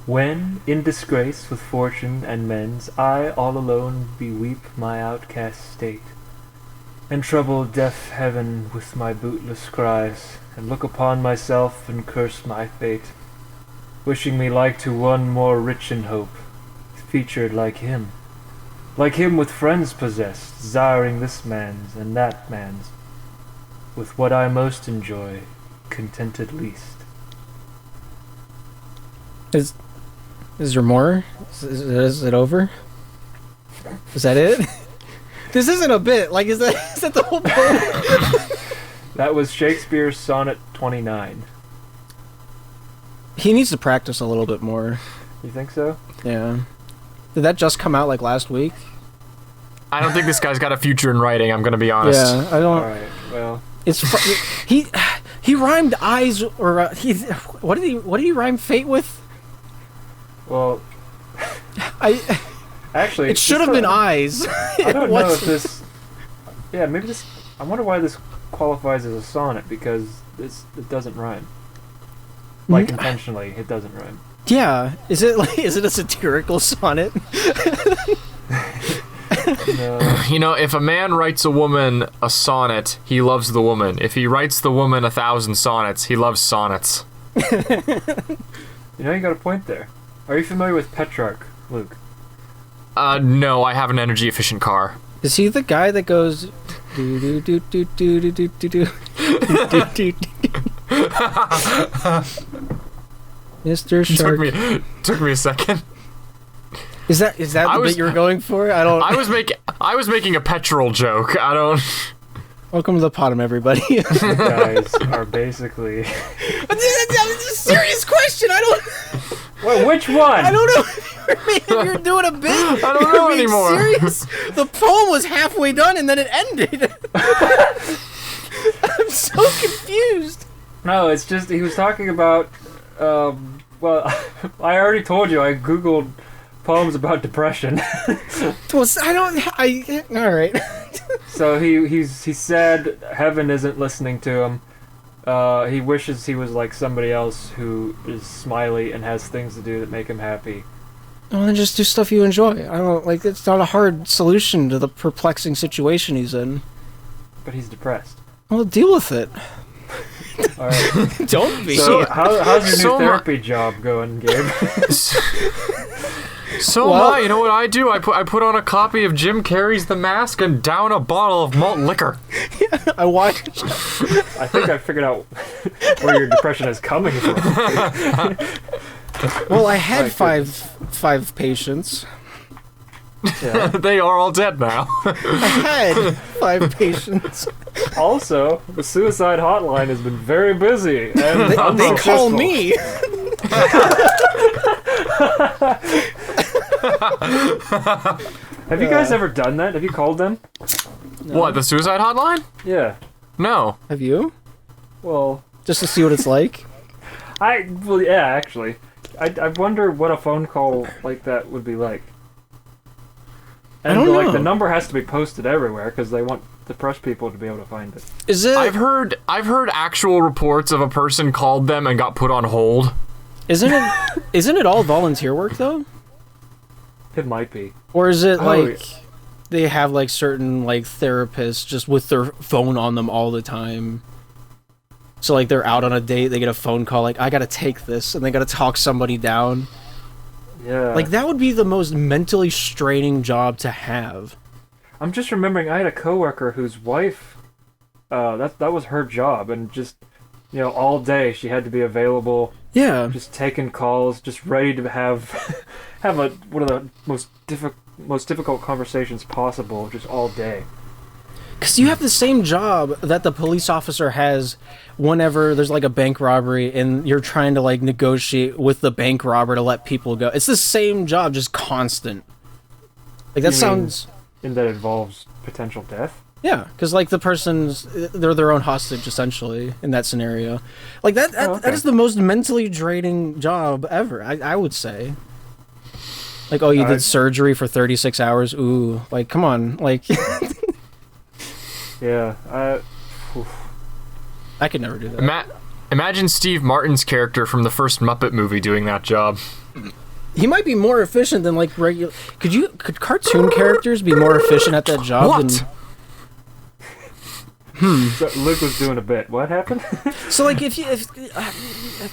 When, in disgrace with fortune and men's, I all alone beweep my outcast state, and trouble deaf heaven with my bootless cries, and look upon myself and curse my fate, wishing me like to one more rich in hope, featured like him with friends possessed, desiring this man's and that man's, with what I most enjoy, contented least. Is there more? Is it over? Is that it? This isn't a bit. Like, is that the whole poem? That was Shakespeare's Sonnet 29. He needs to practice a little bit more. You think so? Yeah. Did that just come out like last week? I don't think this guy's got a future in writing, I'm gonna be honest. Yeah, I don't. Alright, well. It's he rhymed eyes or what did he rhyme fate with? Well, I actually, it should have been eyes. I don't know if this. Yeah, maybe this. I wonder why this qualifies as a sonnet, because it doesn't rhyme. Like intentionally, it doesn't rhyme. Yeah, is it a satirical sonnet? No. You know, if a man writes a woman a sonnet, he loves the woman. If he writes the woman 1,000 sonnets, he loves sonnets. You know, you got a point there. Are you familiar with Petrarch, Luke? No, I have an energy efficient car. Is he the guy that goes do do do do do do do do do? Mr. Shark. Took me a second. Is that the bit you were going for? I don't. I was making a petrol joke. I don't. Welcome to the PoDumb, everybody. You guys are basically. It's a serious question. I don't. Well, which one? I don't know if you're doing a bit. I don't know anymore. Serious? The poem was halfway done and then it ended. I'm so confused. No, it's just he was talking about. Well, I already told you I googled poems about depression. Well, all right. So he said heaven isn't listening to him. He wishes he was like somebody else who is smiley and has things to do that make him happy. Well, then just do stuff you enjoy. I don't like. It's not a hard solution to the perplexing situation he's in. But he's depressed. Well, deal with it. All right. Don't be. So how's your new therapy job going, Gabe? You know what I do? I put on a copy of Jim Carrey's The Mask and down a bottle of malt liquor. Yeah, I watched. I think I figured out where your depression is coming from. Well, I had five patients. Yeah. They are all dead now. I had 5 patients. Also, the suicide hotline has been very busy. And They call me. Have you guys ever done that? Have you called them? No. What, the suicide hotline? Yeah. No. Have you? Well, Just to see what it's like? yeah, actually. I wonder what a phone call like that would be like. And I don't know. the number has to be posted everywhere because they want depressed people to be able to find it. Is it? I've heard actual reports of a person called them and got put on hold. Isn't it all volunteer work though? It might be. Or is it Oh, like they have like certain like therapists just with their phone on them all the time? So like they're out on a date, they get a phone call like I gotta take this, and they gotta talk somebody down. Yeah. Like that would be the most mentally straining job to have. I'm just remembering I had a coworker whose wife, that was her job, and just, all day she had to be available. Yeah. Just taking calls, just ready to have one of the most difficult conversations possible, just all day. Because you have the same job that the police officer has whenever there's like a bank robbery and you're trying to like negotiate with the bank robber to let people go. It's the same job, just constant. Like that sounds... And that involves potential death? Yeah, because like they're their own hostage essentially in that scenario. Like that that is the most mentally draining job ever, I would say. Like, oh, you did surgery for 36 hours? Ooh, like, come on, like... Yeah, I could never do that. Imagine Steve Martin's character from the first Muppet movie doing that job. He might be more efficient than like regular. Could cartoon characters be more efficient at that job? What? So Luke was doing a bit. What happened? So like,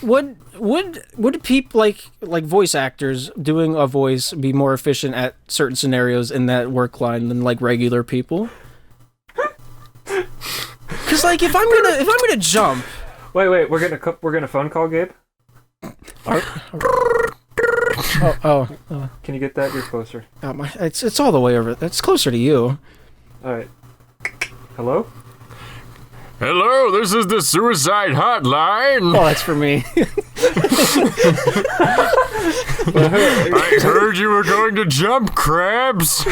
would people like voice actors doing a voice be more efficient at certain scenarios in that work line than like regular people? Because like if I'm gonna jump. Wait, we're getting a phone call, Gabe. Oh. Can you get that? You're closer. It's all the way over. It's closer to you. All right. Hello? Hello, this is the suicide hotline. Oh, that's for me. I heard you were going to jump crabs.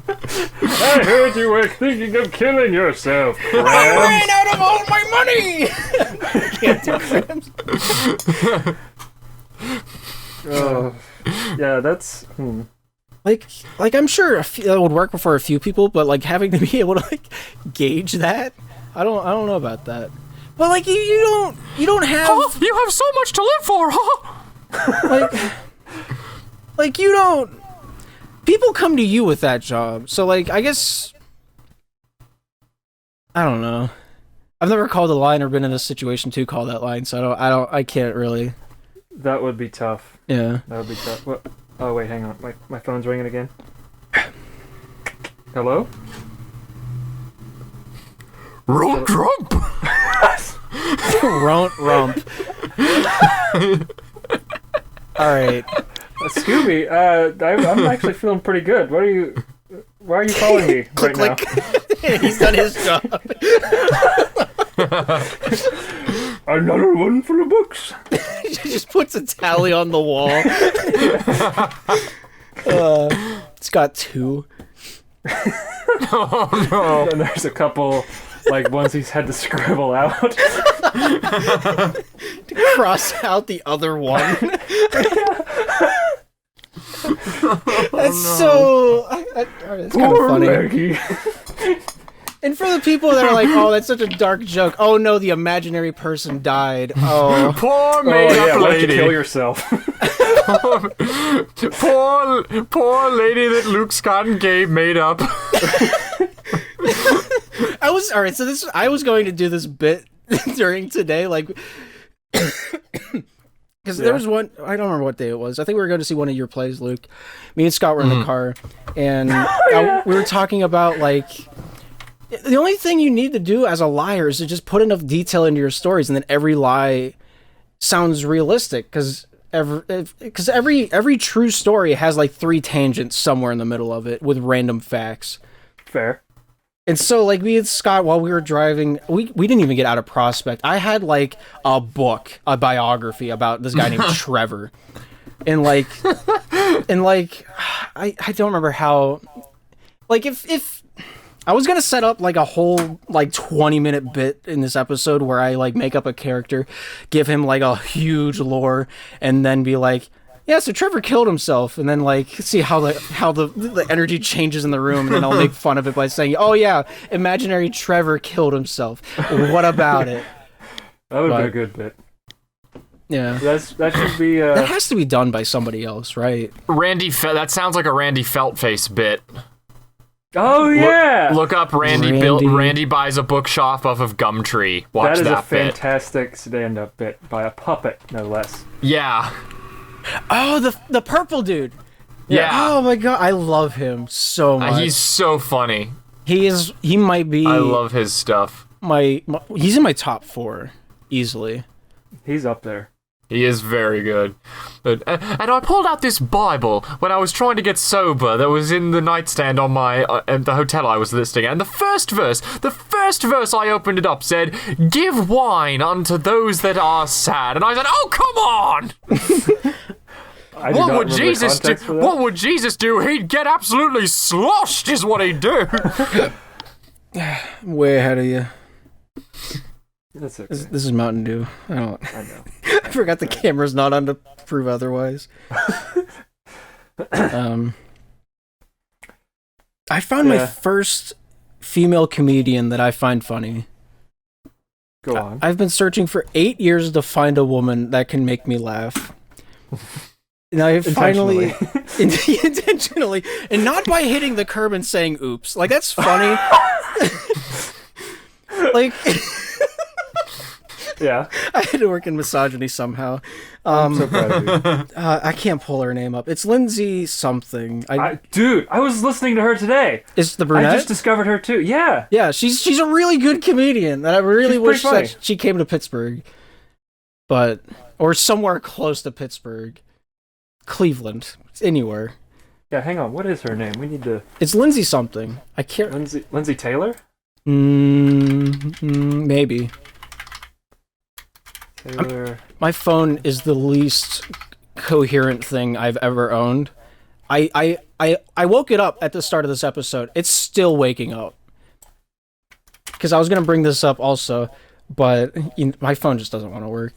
I heard you were thinking of killing yourself, Crabs. I ran out of all my money. Can't do crabs. Yeah, that's. Like I'm sure that would work for a few people, but like having to be able to like gauge that, I don't know about that. But like you don't have. Oh, you have so much to live for, huh? like you don't. People come to you with that job, so like I guess I don't know. I've never called a line or been in a situation to call that line, so I can't really. That would be tough. Yeah. That would be tough. What? Oh wait, hang on. My phone's ringing again. Hello? Rump. Rump. All right. Scooby, I'm actually feeling pretty good. Why are you calling me right now? He's done his job. Another one for the books. He just puts a tally on the wall. It's got 2. Oh no. And there's a couple, like, ones he's had to scribble out. To cross out the other one. That's so... That's kind of funny. Maggie. And for the people that are like, oh, that's such a dark joke. Oh no, the imaginary person died. Oh. Poor made-up Why don't you lady. kill yourself? poor lady that Luke Scott and Gabe made up. I was going to do this bit during today, like, because there was one. I don't remember what day it was. I think we were going to see one of your plays, Luke. Me and Scott were in the car, and we were talking about like. The only thing you need to do as a liar is to just put enough detail into your stories, and then every lie sounds realistic. Because every true story has like 3 tangents somewhere in the middle of it with random facts. Fair. And so, like, me and Scott, while we were driving, we didn't even get out of Prospect. I had like a book, a biography about this guy named Trevor, and I don't remember how, like, if I was gonna set up like a whole like 20-minute bit in this episode where I like make up a character, give him like a huge lore, and then be like, yeah, so Trevor killed himself, and then like see how the energy changes in the room, and then I'll make fun of it by saying, oh yeah, imaginary Trevor killed himself. What about it? That would be a good bit. Yeah, that should be. That has to be done by somebody else, right? That sounds like a Randy Feltface bit. Oh yeah! Look up Randy buys a bookshop off of Gumtree. Watch that bit. That is a fantastic stand-up bit by a puppet, no less. Yeah. Oh, the purple dude. Yeah. Oh my god, I love him so much. He's so funny. He might be. I love his stuff. He's in my top 4 easily. He's up there. He is very good. And I pulled out this Bible when I was trying to get sober that was in the nightstand on my the hotel I was listing at. And the first verse I opened it up said, "Give wine unto those that are sad." And I said, "Oh, come on!" What would Jesus do? What would Jesus do? He'd get absolutely sloshed is what he'd do. I'm way ahead of you. That's okay. This is Mountain Dew. I know. I forgot the camera's not on to prove otherwise. I found my first female comedian that I find funny. Go on. I've been searching for 8 years to find a woman that can make me laugh. And I finally intentionally, and not by hitting the curb and saying "oops." Like, that's funny. Like, yeah, I had to work in misogyny somehow. I'm so proud of you. I can't pull her name up. It's Lindsay something. Dude, I was listening to her today. Is the brunette? I just discovered her too. Yeah. Yeah, she's a really good comedian, and I really wish funny. that she came to Pittsburgh, or somewhere close to Pittsburgh, Cleveland, anywhere. Yeah, hang on. What is her name? We need to. It's Lindsay something. I can't. Lindsay Taylor. Maybe. Taylor. My phone is the least coherent thing I've ever owned. I woke it up at the start of this episode. It's still waking up. Because I was going to bring this up also, but my phone just doesn't want to work.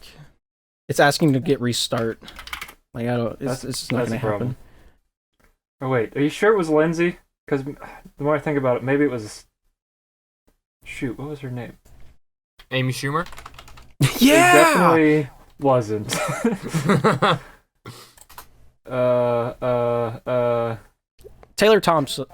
It's asking to get restart. Like, it's just not going to happen. Oh, wait. Are you sure it was Lindsay? Because the more I think about it, maybe it was... Shoot, what was her name? Amy Schumer? It Yeah! definitely wasn't. Taylor Tomlinson.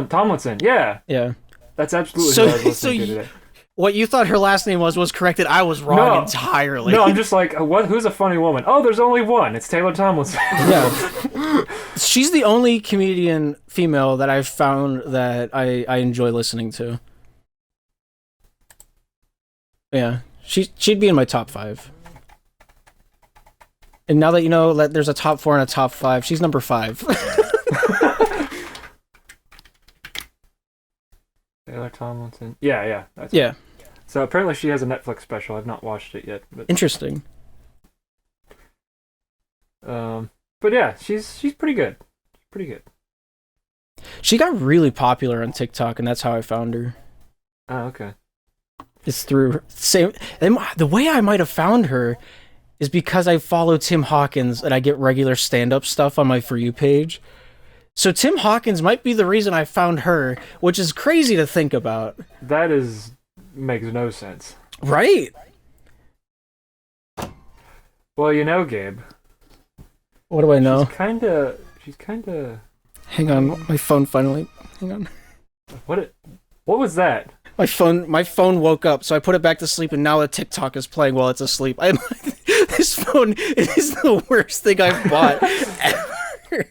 Tomlinson, yeah. Yeah. That's absolutely who I was listening to today. What you thought her last name was corrected. I was wrong entirely. No, I'm just like, who's a funny woman? Oh, there's only one. It's Taylor Tomlinson. Yeah. She's the only comedian female that I've found that I enjoy listening to. Yeah. She'd be in my top 5. And now that you know that there's a top 4 and a top 5, she's number 5. Taylor Tomlinson. Yeah. Yeah. So apparently she has a Netflix special. I've not watched it yet. But, interesting. but yeah, she's pretty good. She's pretty good. She got really popular on TikTok, and that's how I found her. Oh, okay. It's through the way I might have found her is because I follow Tim Hawkins and I get regular stand-up stuff on my For You page. So Tim Hawkins might be the reason I found her, which is crazy to think about. That makes no sense. Right? Well, you know, Gabe. What do I know? She's kinda... Hang on, my phone finally... Hang on. What was that? My phone woke up, so I put it back to sleep, and now a TikTok is playing while it's asleep. This phone is the worst thing I've bought ever.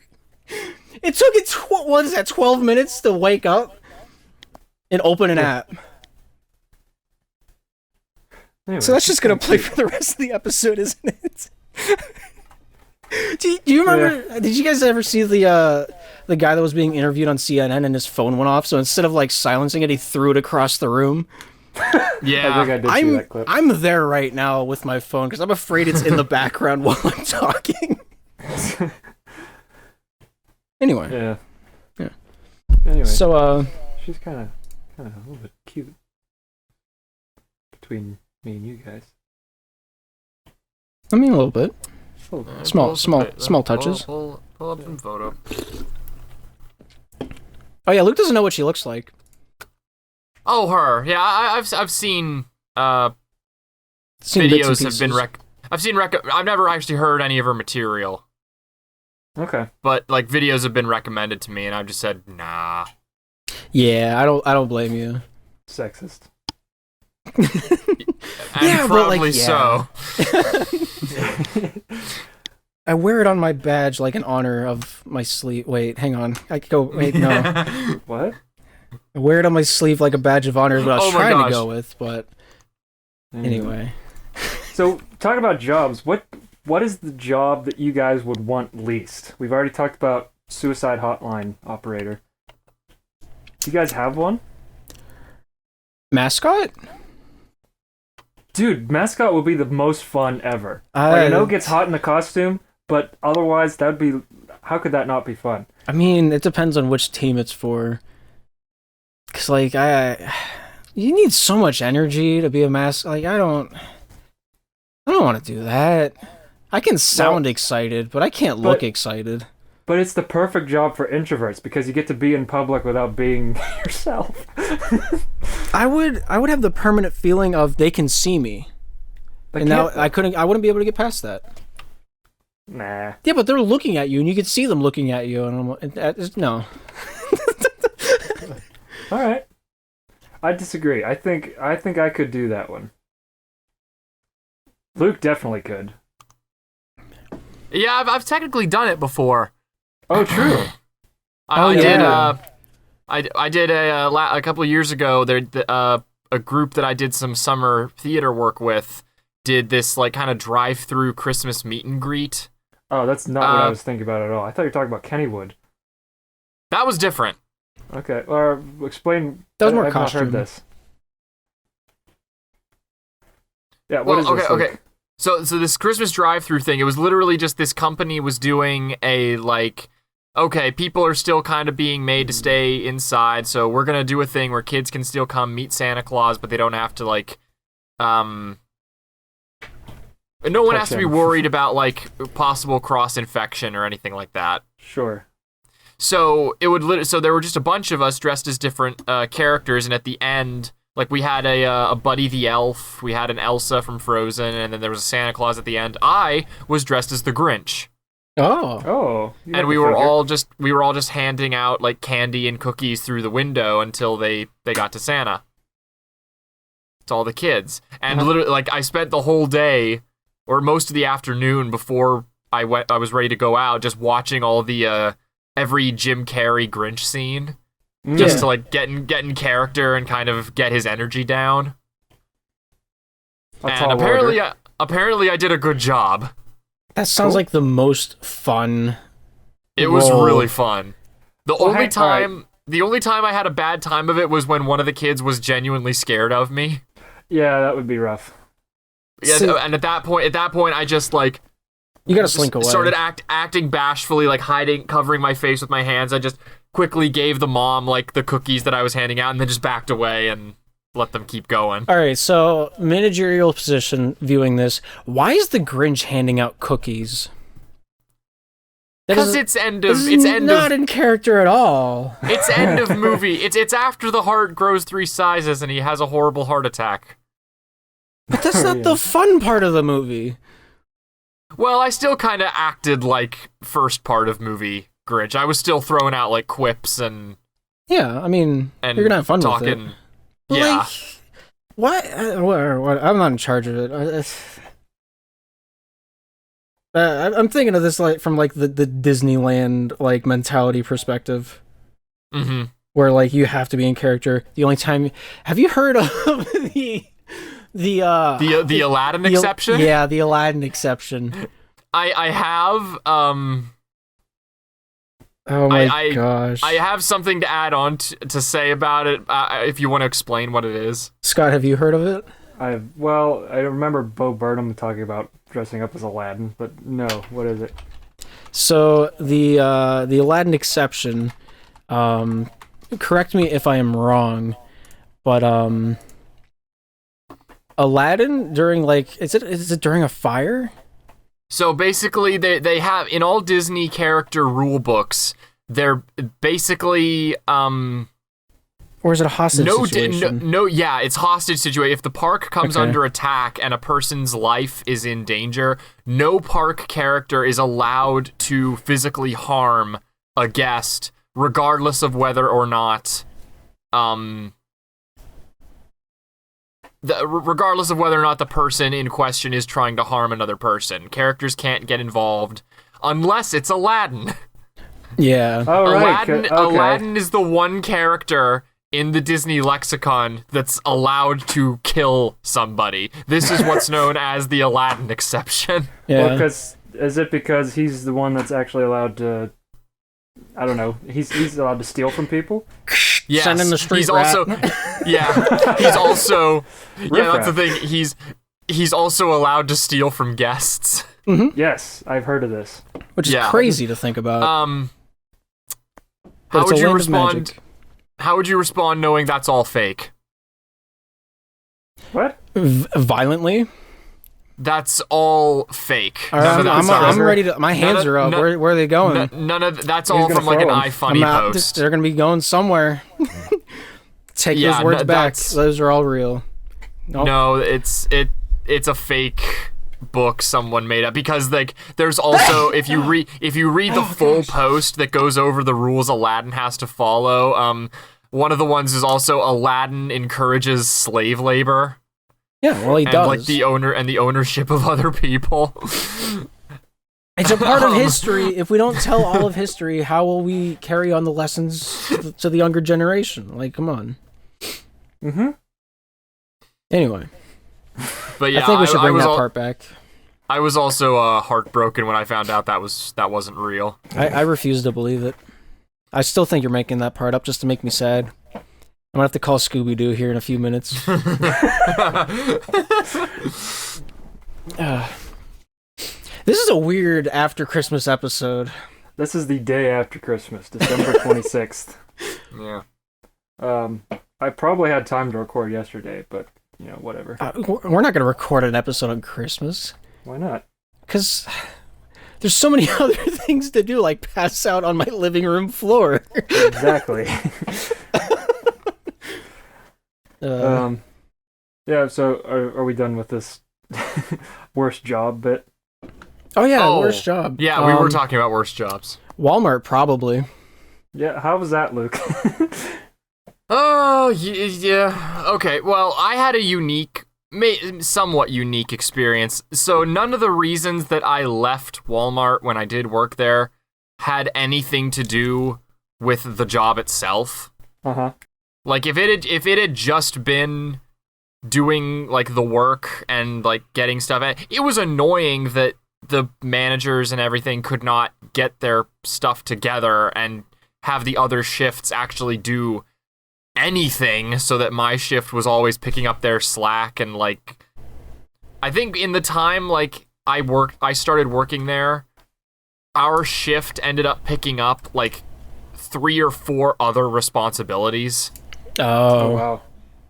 It took it 12 minutes to wake up and open an app. Anyway, so that's just gonna play for the rest of the episode, isn't it? Do you remember? Yeah. Did you guys ever see the guy that was being interviewed on CNN and his phone went off? So instead of like silencing it, he threw it across the room. Yeah, I think I did see that clip. I'm there right now with my phone because I'm afraid it's in the background while I'm talking. Anyway. Yeah. Anyway. So she's kind of a little bit cute between me and you guys. I mean, a little bit. Small touches. Pull up some photo. Oh yeah, Luke doesn't know what she looks like. Oh, her. Yeah, I've seen videos have been I've never actually heard any of her material. Okay. But like videos have been recommended to me, and I've just said nah. Yeah, I don't blame you. Sexist. And probably so. I wear it on my badge like in honor of my sleeve. Wait, hang on. I could go. Wait, no. What? I wear it on my sleeve like a badge of honor. Is what I was trying to go with, but anyway. So, talk about jobs. What is the job that you guys would want least? We've already talked about suicide hotline operator. Do you guys have one? Mascot? Dude, mascot would be the most fun ever. I know it gets hot in the costume, but otherwise, how could that not be fun? I mean, it depends on which team it's for. Cause like you need so much energy to be a mascot. Like I don't want to do that. I can sound excited, but I can't look excited. But it's the perfect job for introverts because you get to be in public without being yourself. I would have the permanent feeling of they can see me. And now I wouldn't be able to get past that. Nah. Yeah, but they're looking at you, and you can see them looking at you, and no. All right. I disagree. I think I could do that one. Luke definitely could. Yeah, I've technically done it before. Oh, true. I did a couple of years ago. A group that I did some summer theater work with did this like kind of drive-through Christmas meet and greet. Oh, that's not what I was thinking about at all. I thought you were talking about Kennywood. That was different. Okay, or explain. That was more I've costume. not heard this. Yeah, what is this? Okay. So this Christmas drive-through thing, it was literally just this company was doing a like, okay, people are still kind of being made to stay inside, so we're gonna do a thing where kids can still come meet Santa Claus, but they don't have to like, no one has to be worried about like possible cross-infection or anything like that. Sure. So it would so there were just a bunch of us dressed as different characters, and at the end, like we had a Buddy the Elf, we had an Elsa from Frozen, and then there was a Santa Claus at the end. I was dressed as the Grinch. Oh. And we were all just handing out like candy and cookies through the window until they got to Santa. To all the kids, and literally like I spent the whole day or most of the afternoon before I was ready to go out, just watching all the every Jim Carrey Grinch scene, just to like get in character and kind of get his energy down. And apparently I did a good job. That sounds like the most fun. It was really fun. The only time I had a bad time of it was when one of the kids was genuinely scared of me. Yeah, that would be rough. Yeah, and at that point, I just like you gotta slink away. Started acting bashfully, like covering my face with my hands. I just quickly gave the mom like the cookies that I was handing out, and then just backed away and let them keep going. All right, so managerial position viewing this. Why is the Grinch handing out cookies? Because it's not in character at all. It's end of movie. It's after the heart grows 3 sizes and he has a horrible heart attack. But that's not the fun part of the movie. Well, I still kind of acted like first part of movie Grinch. I was still throwing out like quips and yeah. I mean, you're gonna have fun talking. With it. Yeah. Like, what? I'm not in charge of it. I'm thinking of this like from like the Disneyland like mentality perspective, where like you have to be in character. The only time, have you heard of the Aladdin exception? Yeah, the Aladdin exception. I have Oh my gosh! I have something to add on to say about it. If you want to explain what it is, Scott, have you heard of it? I remember Bo Burnham talking about dressing up as Aladdin, but no, what is it? So the Aladdin exception. Correct me if I am wrong, but Aladdin during like is it during a fire? So basically, they have in all Disney character rule books, they're basically or is it a hostage situation? Yeah, it's hostage situation. If the park comes under attack and a person's life is in danger, no park character is allowed to physically harm a guest, regardless of whether or not the person in question is trying to harm another person. Characters can't get involved unless it's Aladdin. Yeah. Oh, right. Aladdin is the one character in the Disney lexicon that's allowed to kill somebody. This is what's known as the Aladdin exception. Yeah. Well, is it because he's the one that's actually allowed to? I don't know. He's allowed to steal from people. Yes. Send in the street he's rat. also, yeah. He's also, yeah. That's the thing. He's also allowed to steal from guests. Mm-hmm. Yes, I've heard of this. Which is crazy to think about. How would you respond? How would you respond knowing that's all fake? What? Violently? That's all fake. I'm ready to. My hands are up. Where are they going? None of that's all from like an iFunny post. They're gonna be going somewhere. Take those words back. Those are all real. Nope. No, it's a fake book someone made up, because like there's also if you read the full post that goes over the rules Aladdin has to follow, one of the ones is also Aladdin encourages slave labor. Yeah, well, he does. Like the ownership of other people. It's a part of history. If we don't tell all of history, how will we carry on the lessons to the younger generation? Like, come on. Mm-hmm. Anyway. But yeah, I think we should bring that part back. I was also heartbroken when I found out that wasn't real. I refuse to believe it. I still think you're making that part up just to make me sad. I'm gonna have to call Scooby-Doo here in a few minutes. This is a weird after Christmas episode. This is the day after Christmas, December 26th. Yeah. I probably had time to record yesterday, but, you know, whatever. We're not going to record an episode on Christmas. Why not? Because there's so many other things to do, like pass out on my living room floor. Exactly. Yeah, so are we done with this worst job bit? Oh, yeah, worst job. Yeah, we were talking about worst jobs. Walmart, probably. Yeah, how was that, Luke? Oh, yeah. Okay, well, I had a somewhat unique experience. So none of the reasons that I left Walmart when I did work there had anything to do with the job itself. Uh-huh. Like, if it had just been doing, like, the work and, like, getting stuff, it was annoying that the managers and everything could not get their stuff together and have the other shifts actually do anything, so that my shift was always picking up their slack. And like, I think in the time like I started working there, our shift ended up picking up like 3 or 4 other responsibilities. Oh wow.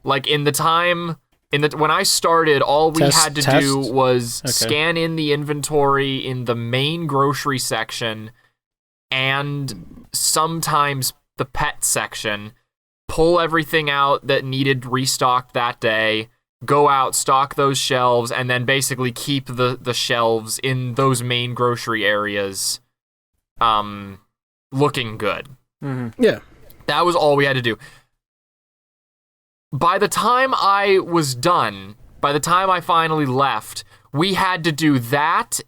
Like when I started, all we had to do was scan in the inventory in the main grocery section and sometimes the pet section, pull everything out that needed restocked that day, go out, stock those shelves, and then basically keep the shelves in those main grocery areas looking good. Mm-hmm. Yeah. That was all we had to do. By the time I was done, by the time I finally left, we had to do that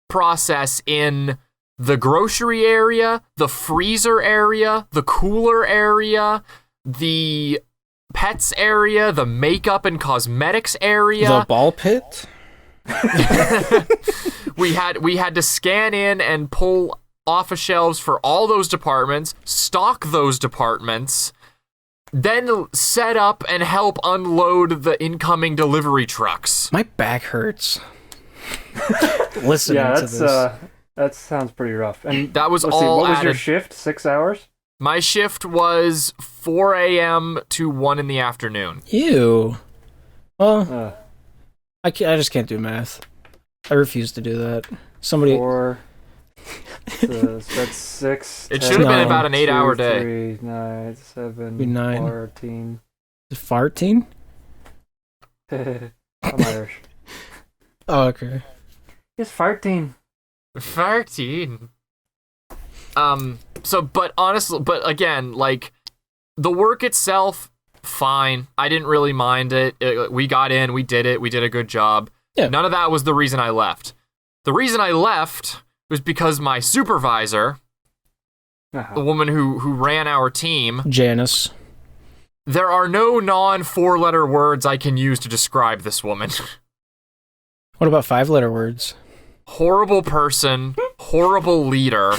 process in the grocery area, the freezer area, the cooler area, the pets area, the makeup and cosmetics area. The ball pit? We had to scan in and pull off of shelves for all those departments, stock those departments, then set up and help unload the incoming delivery trucks. My back hurts. Listening to this. That sounds pretty rough. And that was what was your shift? 6 hours? My shift was 4 a.m. to 1 in the afternoon. Ew. Well, I just can't do math. I refuse to do that. Somebody. 4. That's 6. It should have been about an 8-hour day. 3, 9, 7, 9. 14. 14? I'm Irish. Oh, okay. It's 14. 13. But honestly, but again, like, the work itself, fine. I didn't really mind it. We got in, we did it, we did a good job. Yeah. None of that was the reason I left. The reason I left was because my supervisor, the woman who ran our team, Janice. There are no non-4-letter words I can use to describe this woman. What about 5-letter words? Horrible person, horrible leader.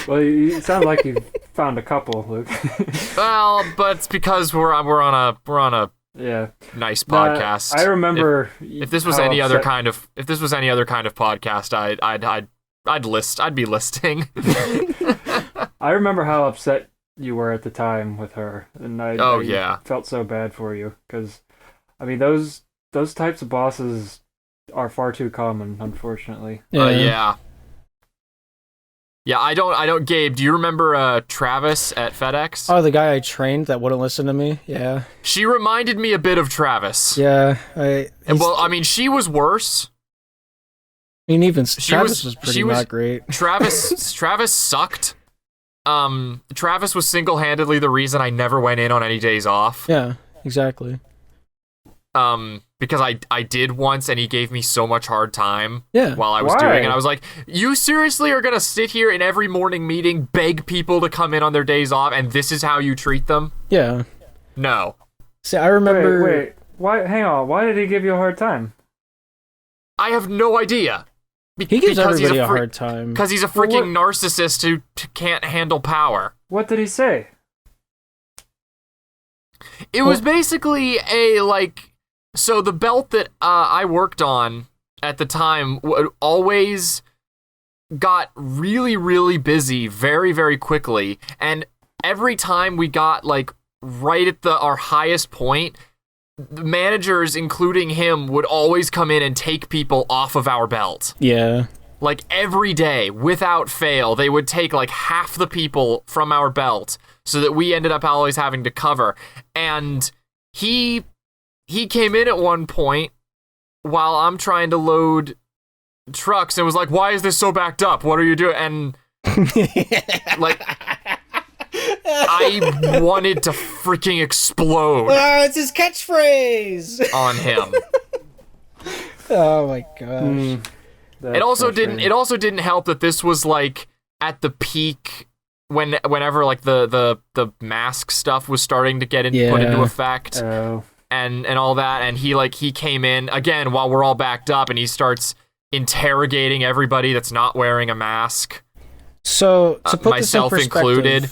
Well, you sound like you found a couple, Luke. Well, but it's because we're on a nice podcast. I remember if this was any other kind of podcast, I'd be listing. I remember how upset you were at the time with her, and I felt so bad for you because, I mean, those types of bosses are far too common, unfortunately. Yeah. Yeah, I don't. Gabe, do you remember Travis at FedEx? Oh, the guy I trained that wouldn't listen to me. Yeah. She reminded me a bit of Travis. Yeah. Well, I mean, she was worse. I mean, even Travis was pretty not great. Travis sucked. Travis was single-handedly the reason I never went in on any days off. Yeah, exactly. Because I did once, and he gave me so much hard time while I was Why? doing it. I was like, you seriously are gonna sit here in every morning meeting, beg people to come in on their days off, and this is how you treat them? Yeah. No. See, I remember... Wait. Why? Hang on. Why did he give you a hard time? I have no idea. He gives everybody a hard time. Because he's a freaking narcissist who can't handle power. What did he say? It was basically so the belt that I worked on at the time always got really, really busy very, very quickly. And every time we got right at our highest point, the managers, including him, would always come in and take people off of our belt. Yeah. Every day, without fail, they would take half the people from our belt so that we ended up always having to cover. And he came in at one point while I'm trying to load trucks and was like, why is this so backed up? What are you doing? And I wanted to freaking explode. Oh, it's his catchphrase on him. Oh my gosh. It also didn't help that this was at the peak whenever the mask stuff was starting to get put into effect. Oh. And all that, and he came in again while we're all backed up, and he starts interrogating everybody that's not wearing a mask. So to put myself this in included.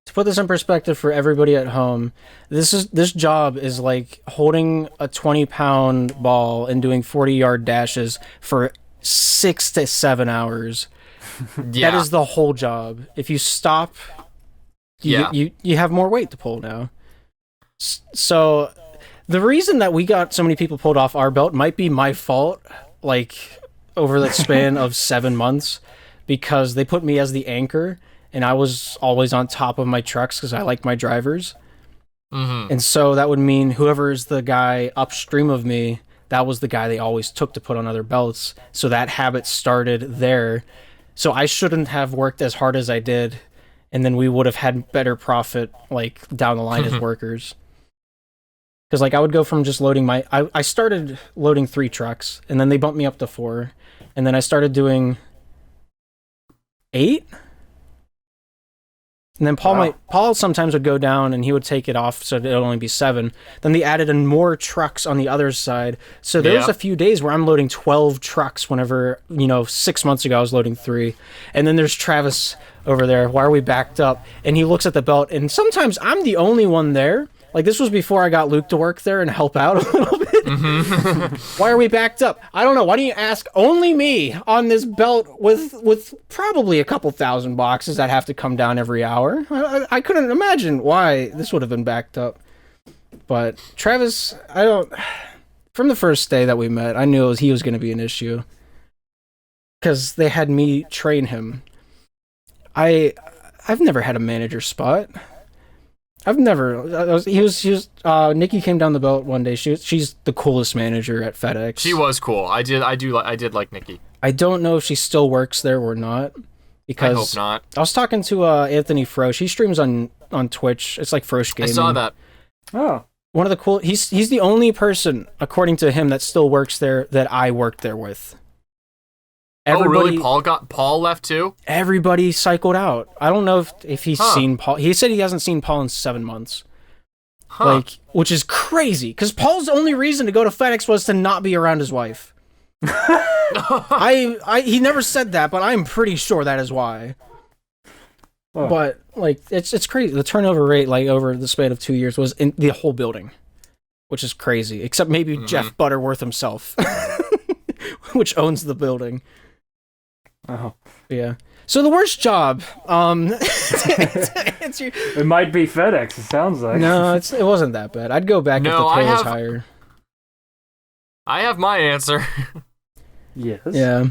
To put this in perspective for everybody at home, this job is like holding a 20-pound ball and doing 40-yard dashes for 6 to 7 hours. Yeah. That is the whole job. If you stop, you have more weight to pull now. So the reason that we got so many people pulled off our belt might be my fault, over that span of 7 months, because they put me as the anchor, and I was always on top of my trucks because I like my drivers. Mm-hmm. And so that would mean whoever's the guy upstream of me, that was the guy they always took to put on other belts. So that habit started there. So I shouldn't have worked as hard as I did, and then we would have had better profit down the line as workers. Because I would go from just loading I started loading 3 trucks, and then they bumped me up to 4, and then I started doing 8. And then Paul sometimes would go down and he would take it off so it would only be 7. Then they added in more trucks on the other side. So there was a few days where I'm loading 12 trucks whenever, 6 months ago I was loading 3. And then there's Travis over there. Why are we backed up? And he looks at the belt, and sometimes I'm the only one there. This was before I got Luke to work there and help out a little bit. Mm-hmm. Why are we backed up? I don't know. Why don't you ask only me on this belt with probably a couple thousand boxes that have to come down every hour? I couldn't imagine why this would have been backed up. But Travis, from the first day that we met, I knew he was going to be an issue. Because they had me train him. I've never had a manager spot. Nikki came down the belt one day. She's the coolest manager at FedEx. She was cool. I did like Nikki. I don't know if she still works there or not. Because I hope not. I was talking to Anthony Frosch. He streams on Twitch. It's like Frosch Gaming. I saw that. Oh. One of the cool. He's the only person, according to him, that still works there that I worked there with. Really? Paul left too? Everybody cycled out. I don't know if he's seen Paul. He said he hasn't seen Paul in 7 months. Huh. Which is crazy, because Paul's only reason to go to FedEx was to not be around his wife. He never said that, but I'm pretty sure that is why. Oh. But it's crazy. The turnover rate over the span of 2 years was in the whole building, which is crazy. Except maybe Jeff Butterworth himself, which owns the building. Oh. Yeah. So the worst job, it might be FedEx, it sounds like. No, it wasn't that bad. I'd go back if the pay was higher. I have my answer. Yes. Yeah.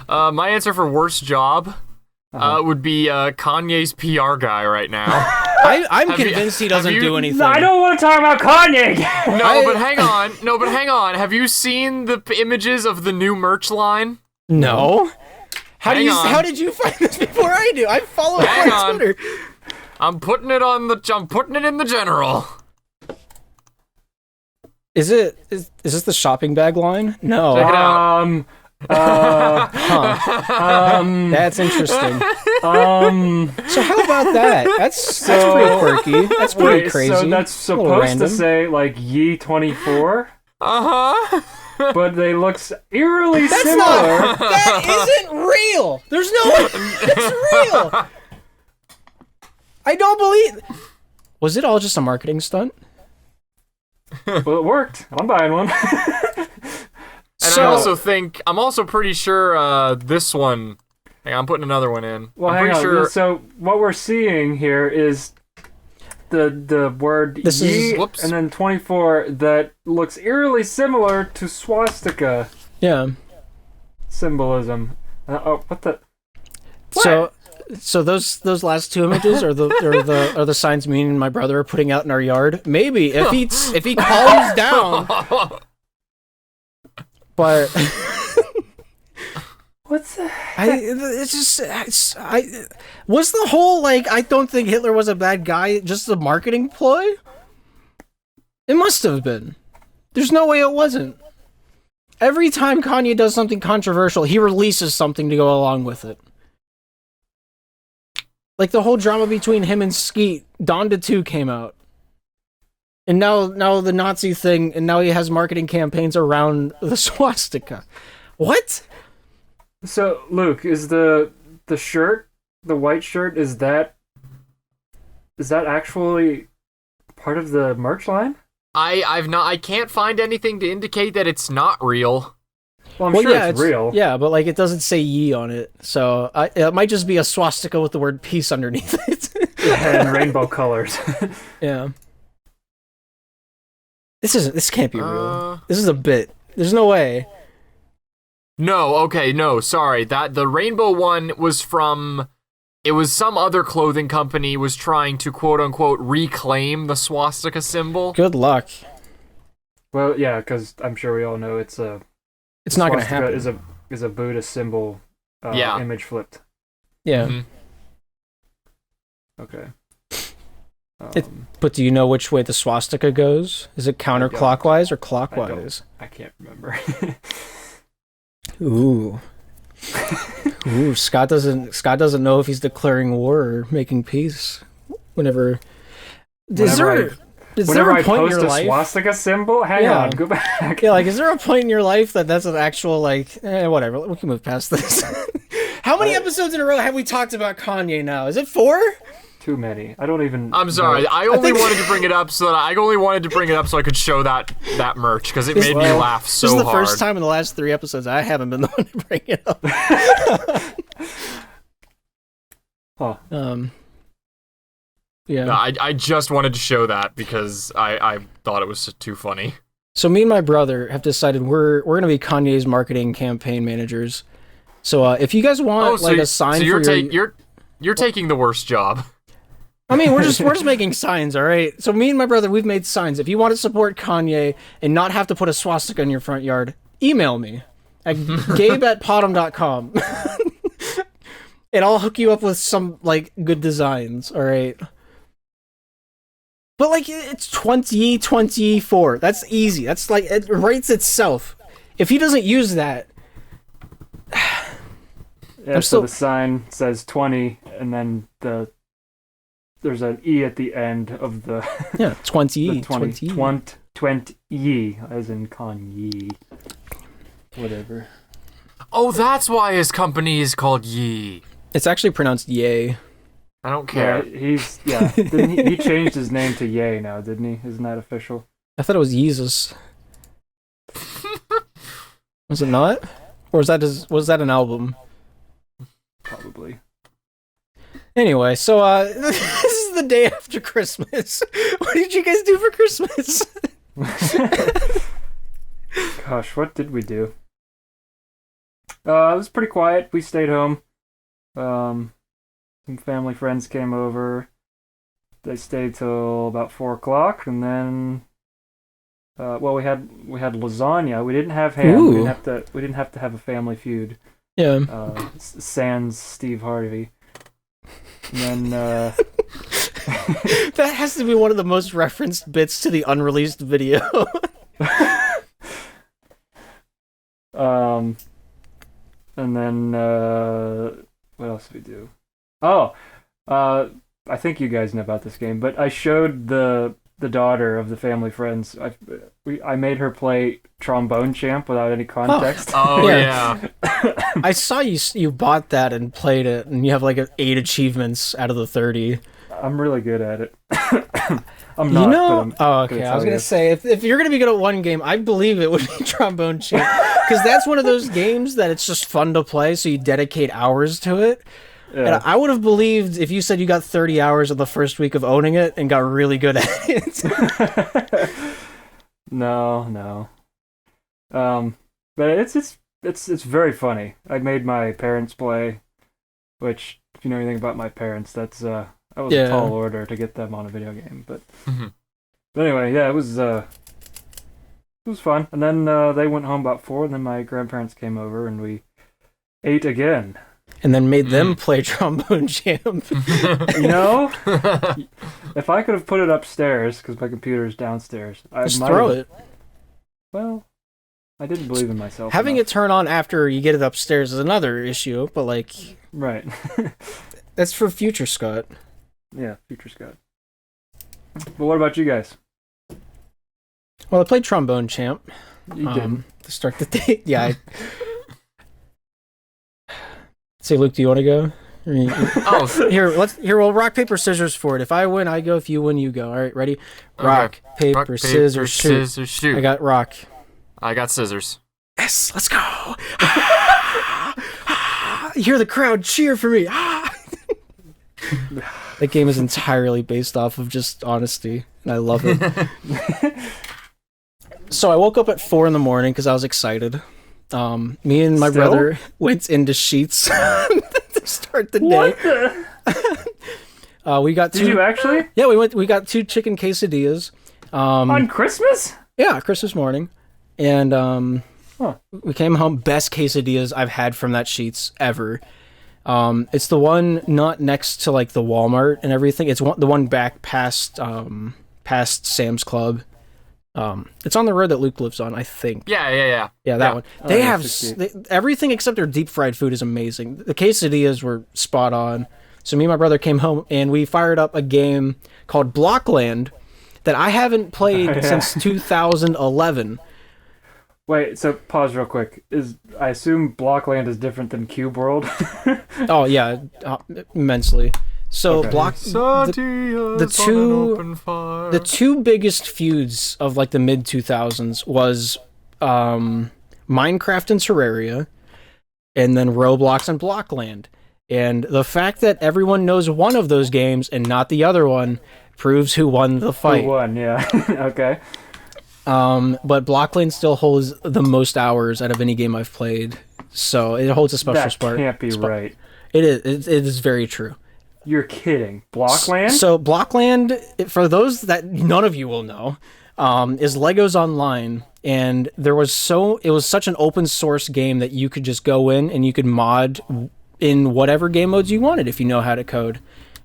My answer for worst job would be Kanye's PR guy right now. I'm convinced he doesn't do anything. I don't want to talk about Kanye. But hang on. Have you seen the images of the new merch line? No. How did you find this before I do? I follow it on Twitter. I'm putting it in the general. Is this the shopping bag line? No. Check it out. That's interesting. So how about that? That's pretty quirky. That's pretty crazy. So that's supposed to say like Ye 24. But they look eerily similar. That isn't real. There's no way it's real. I don't believe. Was it all just a marketing stunt? Well, it worked. I'm buying one. And I'm also pretty sure this one. Hang on, I'm putting another one in. Well, I'm pretty sure. So what we're seeing here is the word Ye and then 24 that looks eerily similar to swastika. Yeah. Symbolism. What the? What? So those last two images are the signs me and my brother are putting out in our yard. Maybe if he calms down. But what's that? Was the whole like I don't think Hitler was a bad guy just a marketing ploy? It must have been. There's no way it wasn't. Every time Kanye does something controversial, he releases something to go along with it. Like the whole drama between him and Skeet, Donda 2 came out. And now the Nazi thing, and now he has marketing campaigns around the swastika. What? So, Luke, is the shirt, the white shirt, is that actually part of the merch line? I can't find anything to indicate that it's not real. Well, I'm sure it's real. Yeah, but like it doesn't say Ye on it, so it might just be a swastika with the word peace underneath it. And rainbow colors. Yeah. This can't be real. This is a bit. There's no way. No, sorry. The rainbow one was from. It was some other clothing company was trying to quote unquote reclaim the swastika symbol. Good luck. Well, yeah, because I'm sure we all know it's not going to happen. Is a Buddhist symbol. Image flipped. Yeah. Mm-hmm. Okay. But do you know which way the swastika goes? Is it counterclockwise or clockwise? I can't remember. Ooh. Scott doesn't know if he's declaring war or making peace. Whenever is there a point in your life? Swastika symbol? Hang on, go back. Yeah, like is there a point in your life that's an actual whatever? We can move past this. How many episodes in a row have we talked about Kanye now? Is it 4? Too many. I don't even. I'm sorry. know. I only wanted to bring it up so I could show that merch because it made me laugh so hard. This is the first time in the last 3 episodes I haven't been the one to bring it up. Yeah. No, I just wanted to show that because I thought it was too funny. So me and my brother have decided we're gonna be Kanye's marketing campaign managers. So if you guys want a sign for you're taking the worst job. I mean, we're just making signs, all right? So me and my brother, we've made signs. If you want to support Kanye and not have to put a swastika in your front yard, email me at gabe@PoDumb.com. And I'll hook you up with some, good designs, all right? But, it's 2024. That's easy. That's, it writes itself. If he doesn't use that... Yeah, so the sign says 20, and then there's an E at the end of the... Yeah, 20. 20, as in Kanye. Whatever. Oh, that's why his company is called Ye. It's actually pronounced Ye. I don't care. Yeah, Didn't he changed his name to Ye now, didn't he? Isn't that official? I thought it was Jesus. Was it not? Or was that an album? Probably. Anyway, so this is the day after Christmas. What did you guys do for Christmas? Gosh, what did we do? It was pretty quiet. We stayed home. some family friends came over. They stayed till about 4 o'clock, and then we had lasagna. We didn't have ham. Ooh. We didn't have to have a family feud. Yeah. Sans Steve Harvey. And then that has to be one of the most referenced bits to the unreleased video. and then what else did we do? Oh, I think you guys know about this game, but I showed the daughter of the family friends. I made her play Trombone Champ without any context. Oh yeah. I saw you bought that and played it, and you have like 8 achievements out of the 30. I'm really good at it. I'm not. Okay. I was gonna say if you're gonna be good at one game, I believe it would be Trombone Champ, because that's one of those games that it's just fun to play, so you dedicate hours to it. Yeah. And I would have believed if you said you got 30 hours of the first week of owning it and got really good at it. No. But it's very funny. I made my parents play, which, if you know anything about my parents, that was a tall order to get them on a video game. But anyway, yeah, it was fun. And then they went home about 4, and then my grandparents came over, and we ate again. And then made them play Trombone Champ. You know, if I could have put it upstairs, because my computer is downstairs, just throw it. Well, I didn't believe in myself. Having it turn on after you get it upstairs is another issue, but like, right. That's for future Scott. Yeah, future Scott. But what about you guys? Well, I played Trombone Champ. You did to start the day. Yeah. Say, Luke, do you want to go? We'll rock, paper, scissors for it. If I win, I go. If you win, you go. All right, ready? Rock, paper, scissors, shoot. I got rock. I got scissors. Yes, let's go. You hear the crowd cheer for me. That game is entirely based off of just honesty, and I love it. So I woke up at 4 a.m. because I was excited. Me and my brother went into Sheets to start the day. We got 2. Did you actually? Yeah, we got 2 chicken quesadillas. On Christmas? Yeah, Christmas morning. And we came home, best quesadillas I've had from that Sheets ever. It's the one not next to like the Walmart and everything. It's the one back past Sam's Club. It's on the road that Luke lives on, I think. Yeah, that one. They have everything except their deep fried food is amazing. The quesadillas were spot on. So me and my brother came home and we fired up a game called Blockland that I haven't played since 2011. Wait, so pause real quick. I assume Blockland is different than Cube World? Oh yeah, immensely. So the two biggest feuds of like the mid 2000s was Minecraft and Terraria, and then Roblox and Blockland. And the fact that everyone knows one of those games and not the other one proves who won the fight. Who won? Yeah. Okay. But Blockland still holds the most hours out of any game I've played, so it holds a special spot. That can't be right. It is. It is very true. You're kidding. Blockland? So Blockland, for those that none of you will know, is Legos Online, and it was such an open source game that you could just go in and you could mod in whatever game modes you wanted if you know how to code.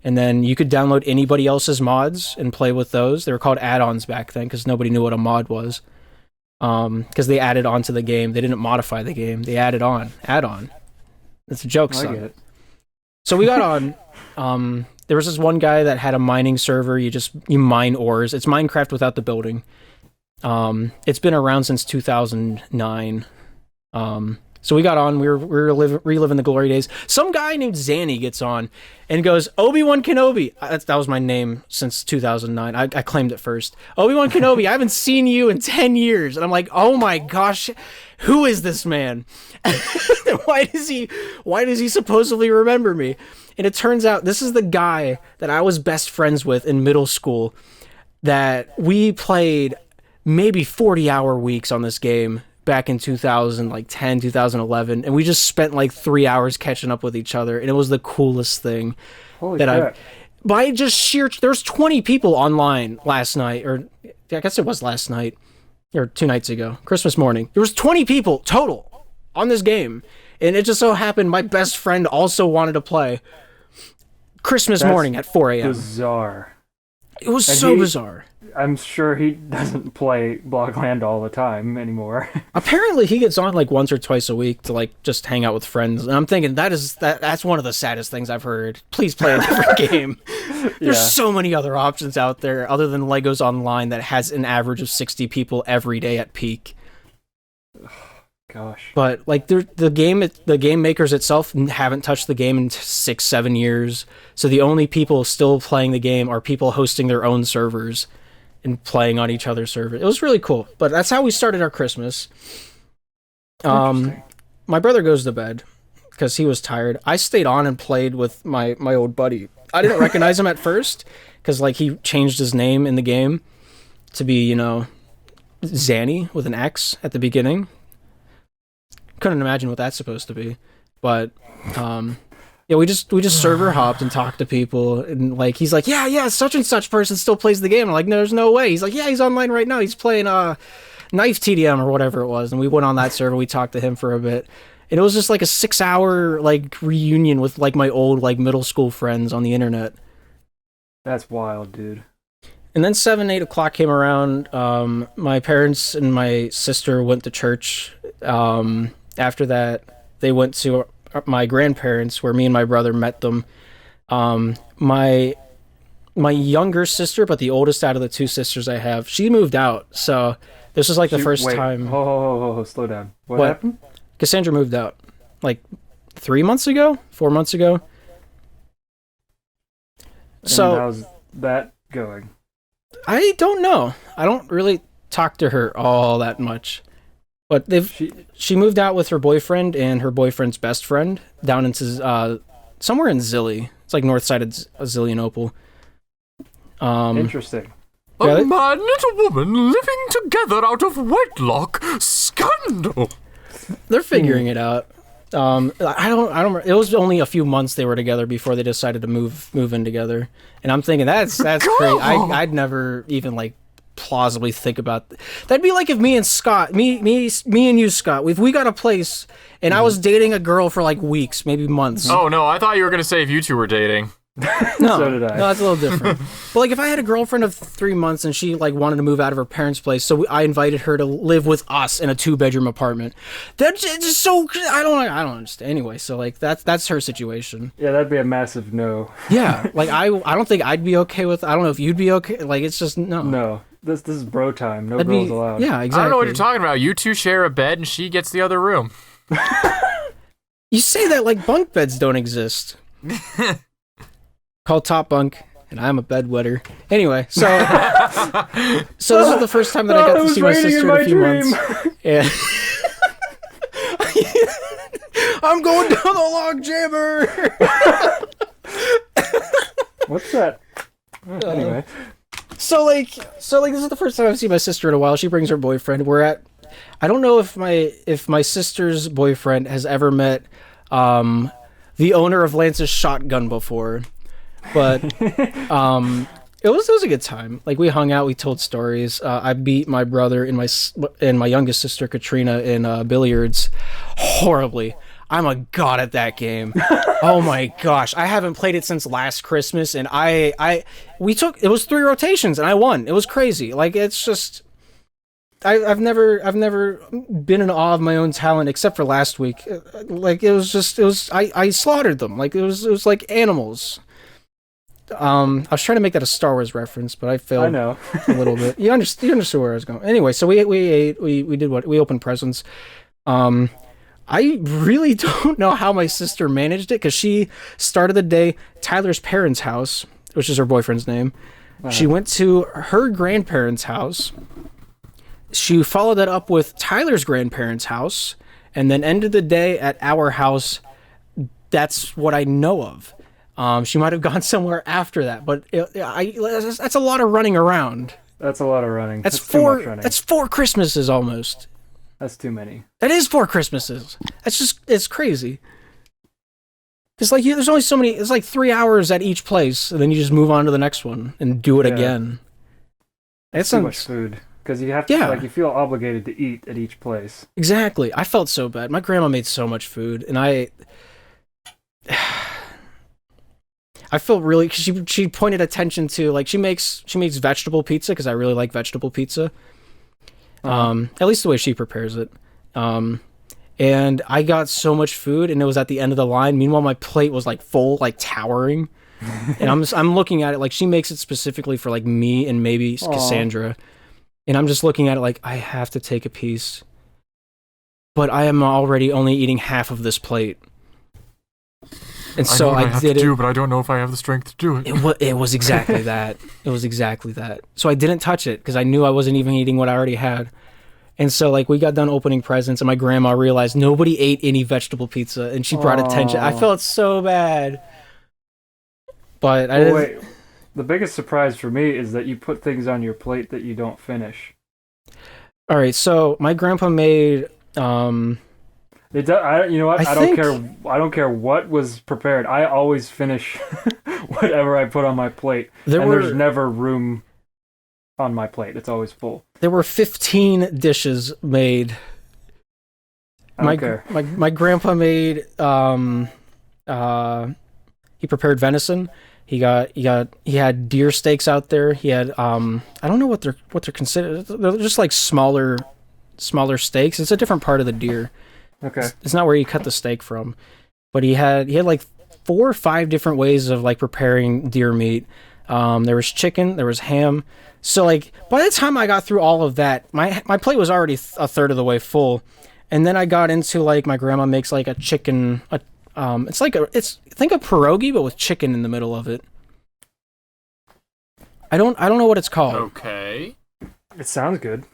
And then you could download anybody else's mods and play with those. They were called add-ons back then because nobody knew what a mod was. Because they added on to the game. They didn't modify the game. They added on. Add-on. It's a joke, son. I get it. So we got on. There was this one guy that had a mining server. You mine ores. It's Minecraft without the building. It's been around since 2009. So we got on. We were reliving the glory days. Some guy named Zanny gets on and goes, Obi-Wan Kenobi. That was my name since 2009. I claimed it first. Obi-Wan Kenobi, I haven't seen you in 10 years. And I'm like, oh my gosh, who is this man? Why does he supposedly remember me? And it turns out this is the guy that I was best friends with in middle school that we played maybe 40-hour weeks on this game back in 2010, 2011, and we just spent like 3 hours catching up with each other, and it was the coolest thing. Holy crap. By just sheer... There's 20 people online last night, or I guess it was last night, or 2 nights ago, Christmas morning. There was 20 people total on this game, and it just so happened my best friend also wanted to play Christmas morning at 4 a.m. Bizarre. It was so bizarre. I'm sure he doesn't play Blockland all the time anymore. Apparently, he gets on like once or twice a week to like just hang out with friends. And I'm thinking that's one of the saddest things I've heard. Please play a different game. There's so many other options out there other than Legos Online that has an average of 60 people every day at peak. Gosh. But like the game makers itself haven't touched the game in 6-7 years. So the only people still playing the game are people hosting their own servers and playing on each other's servers. It was really cool. But that's how we started our Christmas. My brother goes to bed because he was tired. I stayed on and played with my old buddy. I didn't recognize him at first because like he changed his name in the game to be, you know, Zanny with an X at the beginning. Couldn't imagine what that's supposed to be. But yeah, we just server hopped and talked to people, and like he's like, yeah, such and such person still plays the game. I'm like, no, there's no way. He's like, yeah, he's online right now. He's playing Knife TDM or whatever it was, and we went on that server. We talked to him for a bit, and it was just like a 6-hour like reunion with like my old like middle school friends on the internet. That's wild, dude. And then 7-8 o'clock came around. My parents and my sister went to church. After that, they went to my grandparents, where me and my brother met them. My younger sister, but the oldest out of the 2 sisters I have, she moved out. So this was like the first time. Oh, slow down. What happened? Cassandra moved out like 4 months ago. So how's that going? I don't know. I don't really talk to her all that much. But she moved out with her boyfriend and her boyfriend's best friend down into somewhere in Zilly. It's like north side of Zillionople. Interesting. A man and a woman living together out of wedlock. Scandal. They're figuring it out. I don't. It was only a few months they were together before they decided to move in together. And I'm thinking that's great. I'd never even like plausibly think about that'd be like if me and Scott, me and you, Scott, if we got a place and I was dating a girl for like weeks, maybe months. Oh no, I thought you were gonna say if you two were dating. No, so did I. No, that's a little different. But like if I had a girlfriend of 3 months and she like wanted to move out of her parents' place, so I invited her to live with us in a 2-bedroom apartment. That's just so I don't understand. Anyway, so like that's her situation. Yeah, that'd be a massive no. Yeah, like I don't think I'd be okay with. I don't know if you'd be okay. Like it's just no. No. This is bro time. No girls allowed. Yeah, exactly. I don't know what you're talking about. You two share a bed and she gets the other room. You say that like bunk beds don't exist. Called top bunk, and I'm a bedwetter. Anyway, so this is the first time that I got to see my sister in a few months. Yeah. I'm going down the log jammer. What's that? Anyway. So this is the first time I've seen my sister in a while. She brings her boyfriend. I don't know if my sister's boyfriend has ever met the owner of Lance's shotgun before, but it was a good time. Like we hung out, we told stories. I beat my brother and my youngest sister Katrina in billiards horribly. I'm a god at that game. Oh my gosh, I haven't played it since last Christmas, and it was 3 rotations, and I won. It was crazy. Like it's just, I've never been in awe of my own talent except for last week. Like I slaughtered them. Like it was like animals. I was trying to make that a Star Wars reference, but I failed. I know. A little bit. You understood where I was going. Anyway, so we ate. We did what? We opened presents. I really don't know how my sister managed it because she started the day Tyler's parents' house, which is her boyfriend's name. Wow. She went to her grandparents' house. She followed that up with Tyler's grandparents' house, and then ended the day at our house. That's what I know of. She might have gone somewhere after that, but that's a lot of running around. That's a lot of running. That's too much running. That's 4 Christmases almost. That's too many. That is 4 Christmases. It's crazy. It's like there's only so many. It's like 3 hours at each place, and then you just move on to the next one and do it again. It's too much food because you have to like you feel obligated to eat at each place. Exactly. I felt so bad. My grandma made so much food, and I felt really because she pointed attention to like she makes vegetable pizza because I really like vegetable pizza. At least the way she prepares it. And I got so much food, and it was at the end of the line. Meanwhile, my plate was like full, like towering. And I'm looking at it like she makes it specifically for like me and maybe Cassandra. And I'm just looking at it like I have to take a piece, but I am already only eating half of this plate. And so I did it. But I don't know if I have the strength to do it. It was exactly that. It was exactly that. So I didn't touch it because I knew I wasn't even eating what I already had. And so, like, we got done opening presents, and my grandma realized nobody ate any vegetable pizza, and she brought attention. I felt so bad. But I didn't... Wait, the biggest surprise for me is that you put things on your plate that you don't finish. All right, so my grandpa made... you know what? I don't care what was prepared. I always finish whatever I put on my plate. There's never room on my plate. It's always full. There were 15 dishes made. I don't care. My grandpa made he prepared venison. He had deer steaks out there. He had I don't know what they're considered. They're just like smaller steaks. It's a different part of the deer. Okay. It's not where you cut the steak from. But he had like 4 or 5 different ways of like preparing deer meat. There was chicken, there was ham. So like by the time I got through all of that, my plate was already a third of the way full. And then I got into like my grandma makes like a chicken think a pierogi but with chicken in the middle of it. I don't know what it's called. Okay. It sounds good.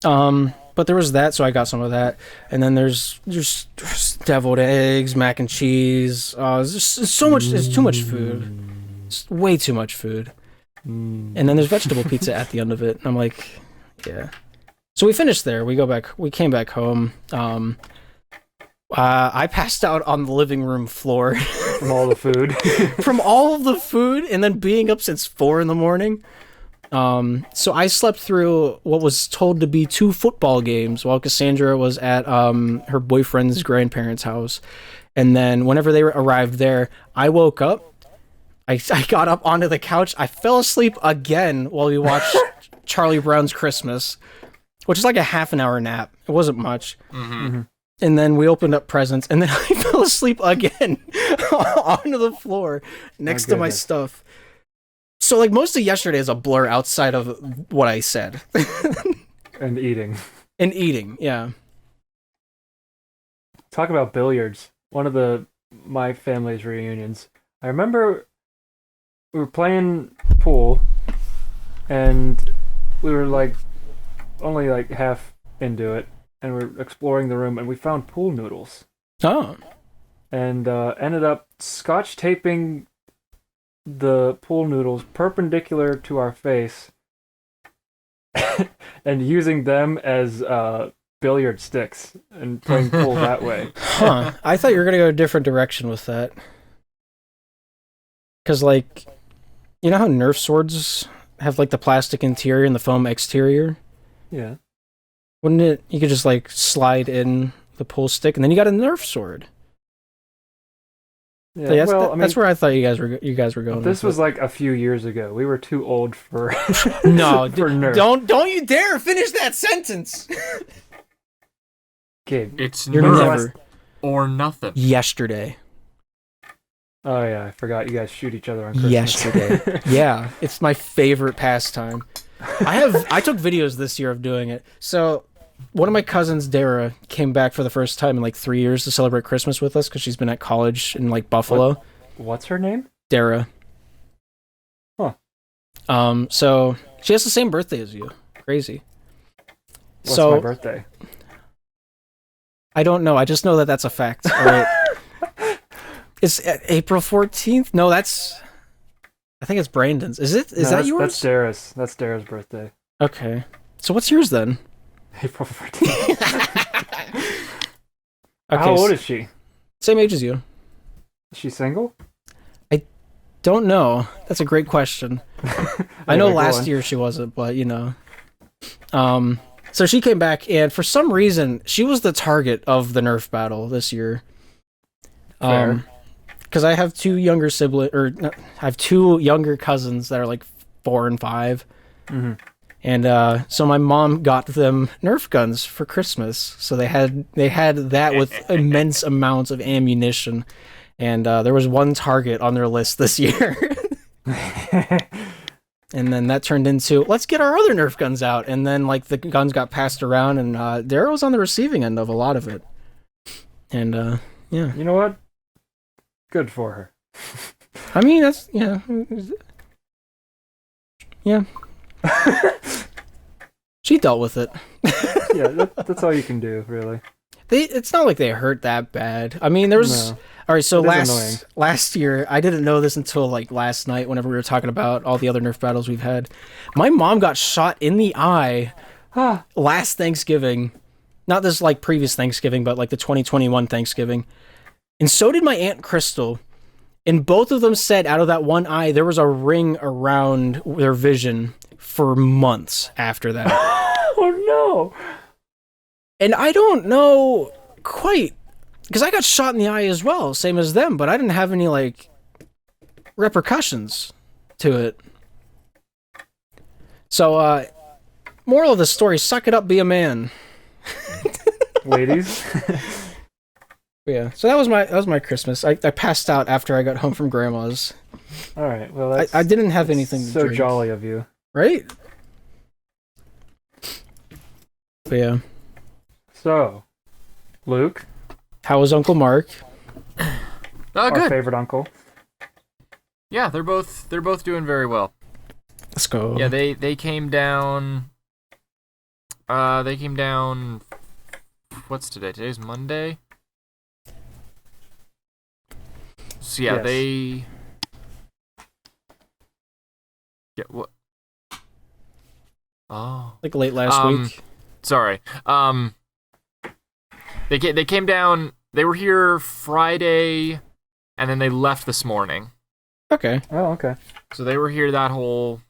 But there was that, so I got some of that. And then there's just deviled eggs, mac and cheese. It's so much. It's too much food. It's way too much food. And then there's vegetable pizza at the end of it. And I'm like, yeah. So we finished there. We came back home. I passed out on the living room floor from all the food. From all of the food, and then being up since 4 a.m. So I slept through what was told to be 2 football games while Cassandra was at her boyfriend's grandparents' house. And then whenever they arrived there, I woke up. I got up onto the couch. I fell asleep again while we watched Charlie Brown's Christmas, which is like a half an hour nap. It wasn't much. Mm-hmm. And then we opened up presents, and then I fell asleep again onto the floor next to my stuff. So, like, most of yesterday is a blur outside of what I said. And eating. And eating, yeah. Talk about billiards. One of my family's reunions. I remember we were playing pool, and we were, like, only, like, half into it, and we were exploring the room, and we found pool noodles. Oh. And ended up scotch taping the pool noodles perpendicular to our face and using them as billiard sticks and playing pool that way. Huh. I thought you were going to go a different direction with that. Because, like, you know how Nerf swords have, like, the plastic interior and the foam exterior? Yeah. Wouldn't it, you could just, like, slide in the pool stick, and then you got a Nerf sword. Yeah, that's where I thought you guys were going. This was like a few years ago. We were too old for no. For Nerf. Don't you dare finish that sentence. Gabe, it's Nerf or nothing. Yesterday. Oh yeah, I forgot you guys shoot each other on Christmas. Yesterday. Yeah, it's my favorite pastime. I took videos this year of doing it. So one of my cousins, Dara, came back for the first time in like 3 years to celebrate Christmas with us because she's been at college in like Buffalo. What's her name? Dara. Huh. So she has the same birthday as you. Crazy. What's my birthday? I don't know. I just know that that's a fact. All right. It's April 14th? No, I think it's Brandon's. Is that yours? That's Dara's. That's Dara's birthday. Okay. So what's yours then? April 14th. Okay, How old is she? Same age as you. Is she single? Don't know. That's a great question. I know Anyway, go last on. year she wasn't, but you know. So she came back, and for some reason, she was the target of the Nerf battle this year. Fair. Because I have two younger I have two younger cousins that are like 4 and 5. Mm-hmm. And so my mom got them Nerf guns for Christmas. So they had that with immense amounts of ammunition. And there was one target on their list this year. And then that turned into, let's get our other Nerf guns out. And then like the guns got passed around, and Daryl was on the receiving end of a lot of it. And yeah. You know what? Good for her. I mean, that's, yeah. Yeah. She dealt with it. Yeah, that's all you can do, really. It's not like they hurt that bad. I mean, there was... No. All right, so It is annoying. last year, I didn't know this until like last night whenever we were talking about all the other Nerf battles we've had. My mom got shot in the eye last Thanksgiving. Not this like previous Thanksgiving, but like the 2021 Thanksgiving. And so did my Aunt Crystal. And both of them said out of that one eye, there was a ring around their vision for months after that. Oh no! And I don't know quite, because I got shot in the eye as well, same as them, but I didn't have any, like, repercussions to it. So, moral of the story, suck it up, be a man. Ladies. Yeah, so that was my Christmas. I passed out after I got home from Grandma's. Alright, well that's... I didn't have anything to so drink. jolly of you. Right? But yeah. So, Luke, How was Uncle Mark? our Good. favorite uncle. Yeah, they're both doing very well. Let's go. Yeah, they came down. What's today? Today's Monday. So yeah, Yes. they. Yeah. What? Oh. Like late last week. Sorry. They came down. They were here Friday, and then they left this morning. Okay. Oh, okay. So they were here that whole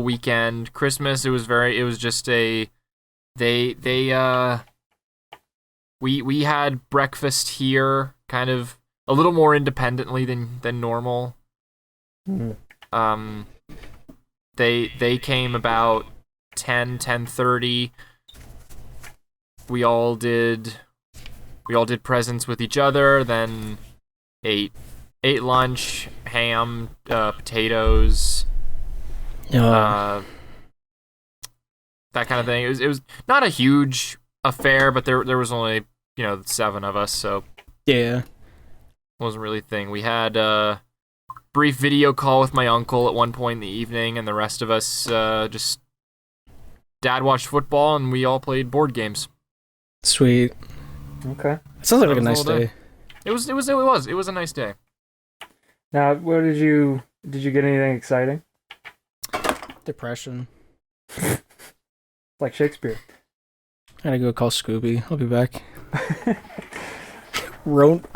weekend. Christmas, it was just a we had breakfast here, kind of a little more independently than normal. Mhm. They came about 10:30. We all did presents with each other, then ate lunch, ham, potatoes, that kind of thing. It was not a huge affair, but there was only 7 of us, so Yeah. it wasn't really a thing. We had a brief video call with my uncle at one point in the evening, and the rest of us just Dad watched football, and we all played board games. Sweet. Okay. It sounds like That a was nice all day. day. It was a nice day. Now, what did you get anything exciting? Depression. Like Shakespeare. I gotta go call Scooby. I'll be back. Rump.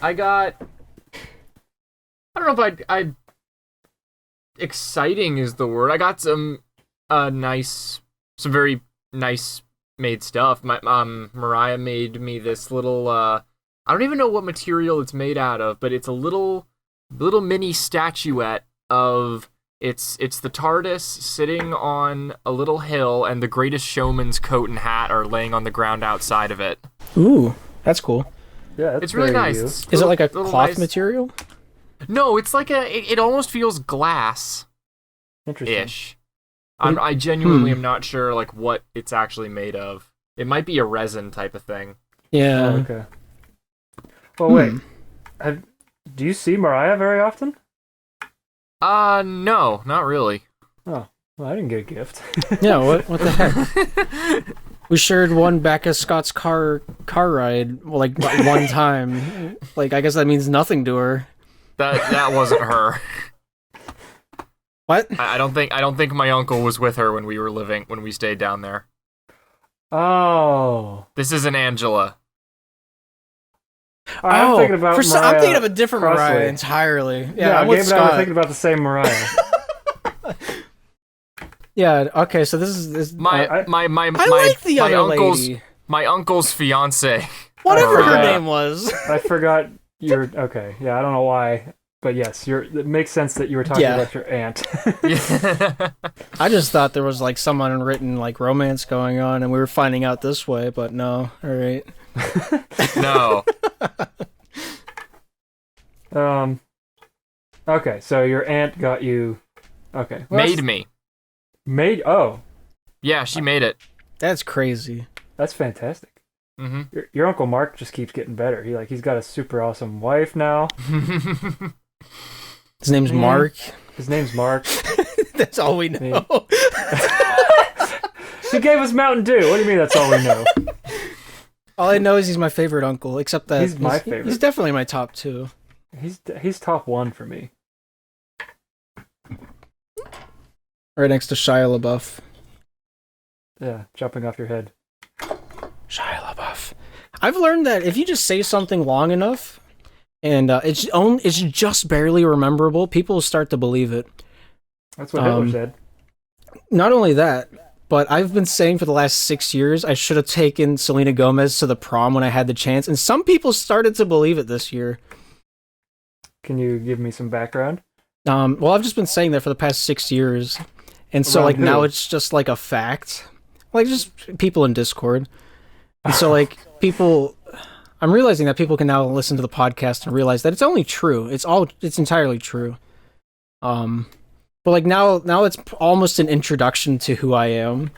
I got. I don't know if I. Exciting is the word. I got some very nice made stuff. My Mariah made me this little. I don't even know what material it's made out of, but it's a little mini statuette of. It's the TARDIS sitting on a little hill, and the Greatest Showman's coat and hat are laying on the ground outside of it. Ooh, that's cool. Yeah, that's It's really very nice. you. It's Is it like a little cloth nice- material? No, it's like it almost feels glass-ish. Interesting. I genuinely am not sure like what it's actually made of. It might be a resin type of thing. Yeah. Oh, okay. Well, wait. Do you see Mariah very often? No, not really. Oh, well, I didn't get a gift. Yeah, what the heck? We shared one back of Scott's car ride, like one time. Like, I guess that means nothing to her. That wasn't her. What? I don't think my uncle was with her when we stayed down there. Oh. This isn't Angela. I'm thinking about Mariah. I'm thinking of a different Crossley. Mariah entirely. Yeah, I'm with Gabe and I Scott. were thinking about the same Mariah. Yeah. Okay. So this is My I like the other lady. My uncle's fiance. Whatever her forgot. name was. I forgot you're okay. Yeah, I don't know why, but yes, it makes sense that you were talking about your aunt. I just thought there was like some unwritten like romance going on, and we were finding out this way, but no. All right. No. Okay, so your aunt got you. Okay, well, Made me. Made. Oh, Yeah, she made it. That's crazy. that's fantastic. Mm-hmm. Your Uncle Mark just keeps getting better. He's got a super awesome wife now. His name's Man. Mark. His name's Mark. That's all we know. He gave us Mountain Dew. What do you mean that's all we know? All I know is he's my favorite uncle, except that He's my favorite. He's definitely my top 2. He's top 1 for me. Right next to Shia LaBeouf. Yeah, jumping off your head. Shia LaBeouf. I've learned that if you just say something long enough, and it's just barely rememberable, people will start to believe it. That's what Hitler said. Not only that, but I've been saying for the last 6 years I should have taken Selena Gomez to the prom when I had the chance, and some people started to believe it this year. Can you give me some background? Well, I've just been saying that for the past 6 years, and so Around like who? now it's just like a fact, like just people in Discord, and so like people. I'm realizing that people can now listen to the podcast and realize that it's only true. It's entirely true. But like now it's almost an introduction to who I am.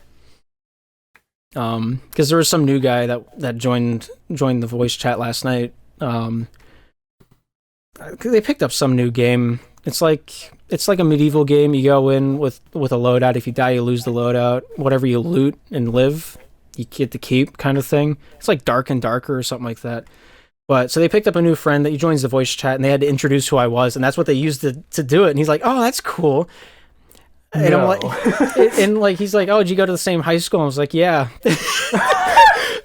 Because there was some new guy that joined the voice chat last night. They picked up some new game. It's like a medieval game. You go in with a loadout. If you die, you lose the loadout. Whatever you loot and live, you get to keep, kind of thing. It's like Dark and Darker or something like that. But so they picked up a new friend that he joins the voice chat, and they had to introduce who I was, and that's what they used to do it. And he's like, "Oh, that's cool." And No. I'm like, and like he's like, "Oh, did you go to the same high school?" I was like, "Yeah."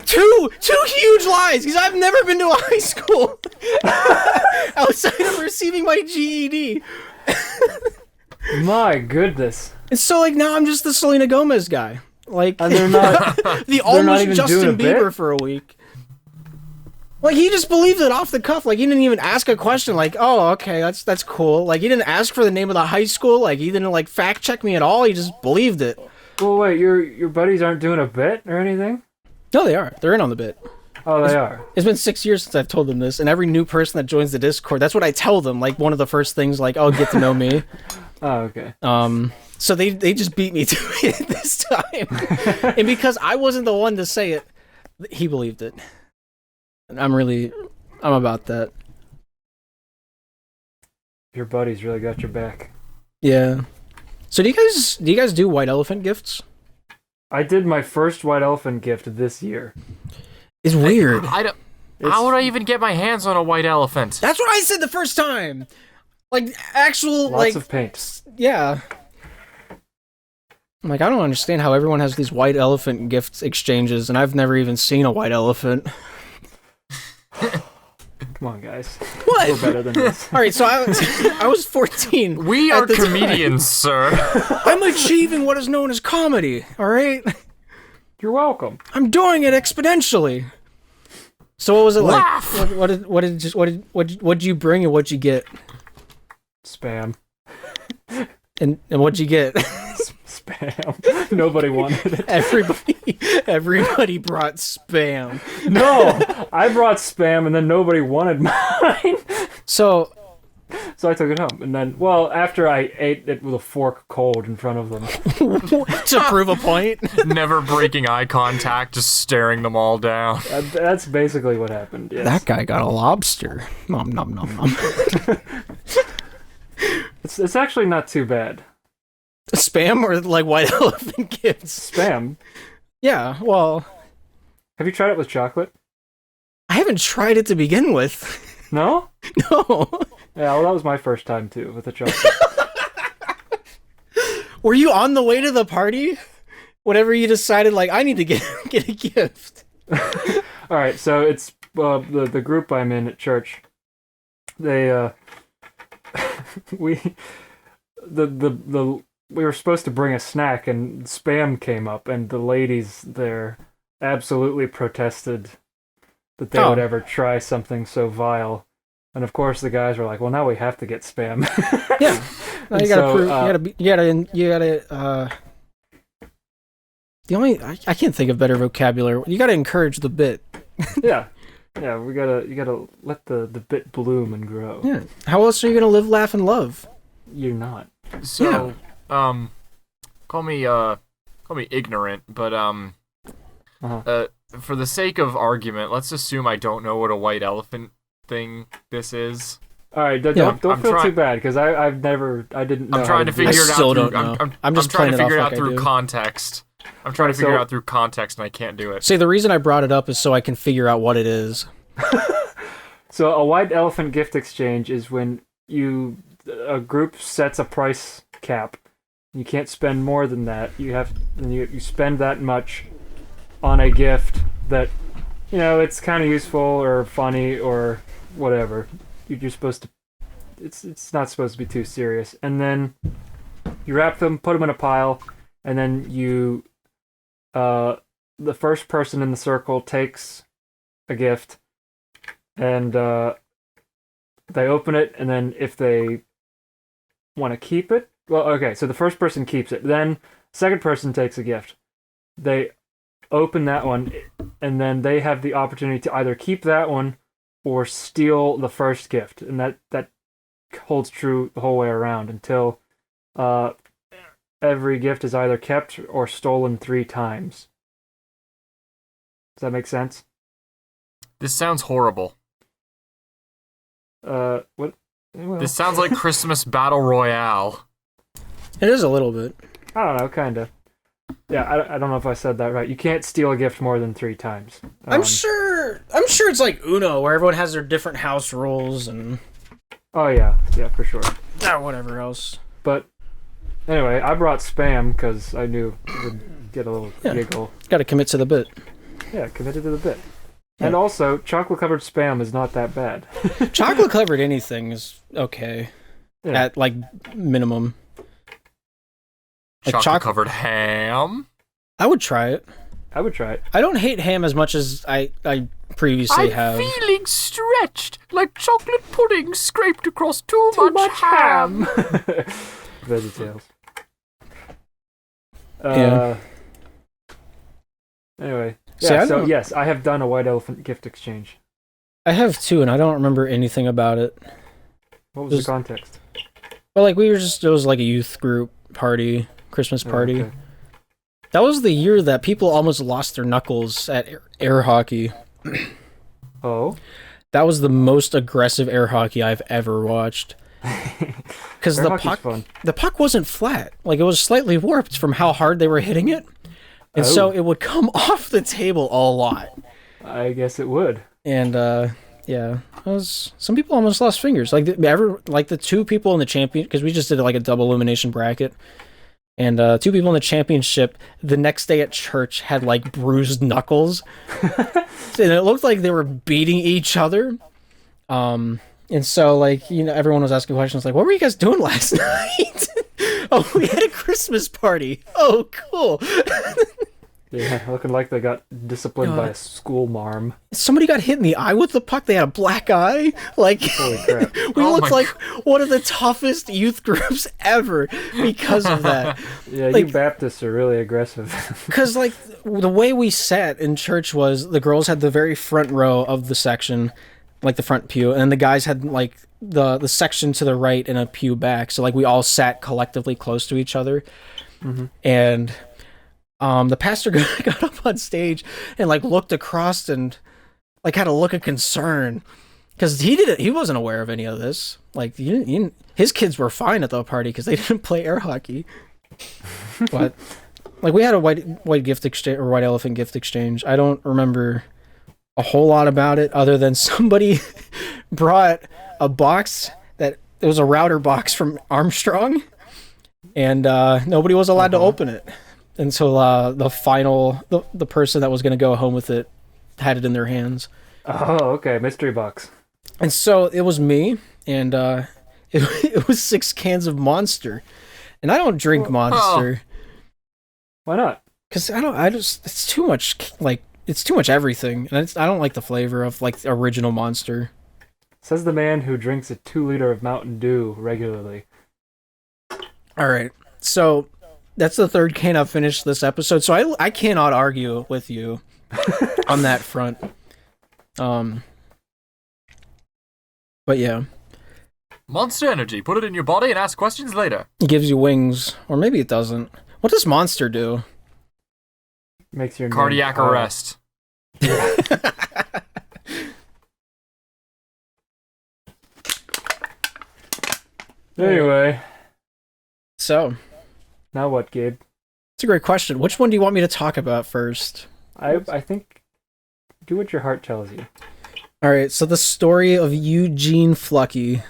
Two huge lies, because I've never been to a high school outside of receiving my GED. My goodness. And so like now I'm just the Selena Gomez guy. Like, And they're not. the they're not almost even doing Justin a bit? Bieber for a week. Like he just believed it off the cuff. Like he didn't even ask a question. Like, oh, okay, that's cool. Like he didn't ask for the name of the high school. Like he didn't like fact check me at all. He just believed it. Well, wait, your buddies aren't doing a bit or anything? No, they are. They're in on the bit. Oh, they are. It's been 6 years since I've told them this, and every new person that joins the Discord, that's what I tell them. Like one of the first things, like, oh, get to know me. Oh, okay. So they just beat me to it this time, and because I wasn't the one to say it, he believed it. And I'm about that. Your buddies really got your back. Yeah. So do you guys do white elephant gifts? I did my first white elephant gift this year. It's weird. How would I even get my hands on a white elephant? That's what I said the first time. Like actual Lots of paint. yeah. I'm like, I don't understand how everyone has these white elephant gift exchanges, and I've never even seen a white elephant. Come on, guys. What? We're better than this. All right, so I was 14. We at are the time. comedians, sir. I'm achieving what is known as comedy. All right, You're welcome. I'm doing it exponentially. So what was it Laugh! like? What'd you bring and what'd you get? Spam. And what'd you get? Spam. Nobody wanted it. Everybody brought spam. No! I brought spam and then nobody wanted mine. So So I took it home. And then, well, after I ate it with a fork cold in front of them. to prove a point. Never breaking eye contact, just staring them all down. That's basically what happened, yes. That guy got a lobster. Nom nom nom nom. It's actually not too bad. Spam or like white elephant gifts? Spam. Yeah, well, Have you tried it with chocolate? I haven't tried it to begin with. No? No. Yeah, well, that was my first time too, with the chocolate. Were you on the way to the party? Whenever you decided, like, I need to get a gift. All right, so it's the group I'm in at church. They we we were supposed to bring a snack, and Spam came up, and the ladies there absolutely protested that they would ever try something so vile. And of course, the guys were like, "Well, now we have to get Spam." Yeah, now you gotta you gotta. The only I can't think of better vocabulary. You gotta encourage the bit. Yeah, you gotta let the bit bloom and grow. Yeah. How else are you gonna live, laugh, and love? You're not. So, call me ignorant, but for the sake of argument, let's assume I don't know what a white elephant thing this is. All right, don't feel too bad, because I didn't know. I'm trying to figure it out. I still don't know. I'm just trying to playing figure it it off out like I through do. context. I'm trying to figure it out through context, and I can't do it. See, the reason I brought it up is so I can figure out what it is. So a white elephant gift exchange is when a group sets a price cap. You can't spend more than that. You spend that much on a gift that, it's kind of useful or funny or whatever. You're supposed to. It's not supposed to be too serious. And then you wrap them, put them in a pile, and then the first person in the circle takes a gift, and they open it, and then if they want to keep it, so the first person keeps it. Then second person takes a gift. They open that one, and then they have the opportunity to either keep that one or steal the first gift, and that holds true the whole way around until every gift is either kept or stolen 3 times. Does that make sense? This sounds horrible. What? Well, This sounds like Christmas Battle Royale. It is a little bit. I don't know, kind of. Yeah, I don't know if I said that right. You can't steal a gift more than 3 times. I'm sure it's like Uno, where everyone has their different house rules and. Oh yeah, for sure. Whatever else. But anyway, I brought Spam because I knew it would get a little giggle. Got to commit to the bit. Yeah, committed to the bit. Yeah. And also, chocolate-covered Spam is not that bad. Chocolate covered anything is okay. Yeah. At like minimum. Like Chocolate-covered ham? I would try it. I would try it. I don't hate ham as much as I previously have. I'm feeling stretched, like chocolate pudding scraped across too much ham. VeggieTales. Yeah. Anyway. See, Yeah, yes, I have done a white elephant gift exchange. I have too, and I don't remember anything about it. What was the context? Well, like it was like a youth group party, Christmas party. Okay. That was the year that people almost lost their knuckles at air hockey. Oh? That was the most aggressive air hockey I've ever watched. Because the puck wasn't flat. Like, it was slightly warped from how hard they were hitting it. And so it would come off the table a lot. I guess it would. And, yeah, some people almost lost fingers. Like, the 2 people in the champion, because we just did like a double elimination bracket. And 2 people in the championship the next day at church had like bruised knuckles. And it looked like they were beating each other. And so like, everyone was asking questions like, what were you guys doing last night? Oh, we had a Christmas party. Oh, cool. Yeah, looking like they got disciplined by a school marm. Somebody got hit in the eye with the puck. They had a black eye. Like, holy crap. We looked like one of the toughest youth groups ever because of that. Yeah, like, you Baptists are really aggressive. Because, like, the way we sat in church was the girls had the very front row of the section, like the front pew, and the guys had, like, the section to the right and a pew back. So, like, we all sat collectively close to each other. Mm-hmm. And the pastor got up on stage and like looked across and like had a look of concern because he wasn't aware of any of this. Like his kids were fine at the party because they didn't play air hockey. But like we had a white gift exchange or white elephant gift exchange. I don't remember a whole lot about it other than somebody brought a box that it was a router box from Armstrong. and nobody was allowed to open it until the person that was going to go home with it had it in their hands. Oh, okay, mystery box. And so it was me, and it was 6 cans of Monster, and I don't drink Monster. Why not? Because it's too much, like, it's too much everything, and I don't like the flavor of, like, the original Monster. Says the man who drinks a 2-liter of Mountain Dew regularly. All right, so that's the 3rd can I've finished this episode, so I cannot argue with you on that front. But yeah. Monster Energy. Put it in your body and ask questions later. It gives you wings, or maybe it doesn't. What does Monster do? Makes your cardiac arrest. Anyway. So. Now what, Gabe? It's a great question. Which one do you want me to talk about first? I think do what your heart tells you. All right, so the story of Eugene Flucky.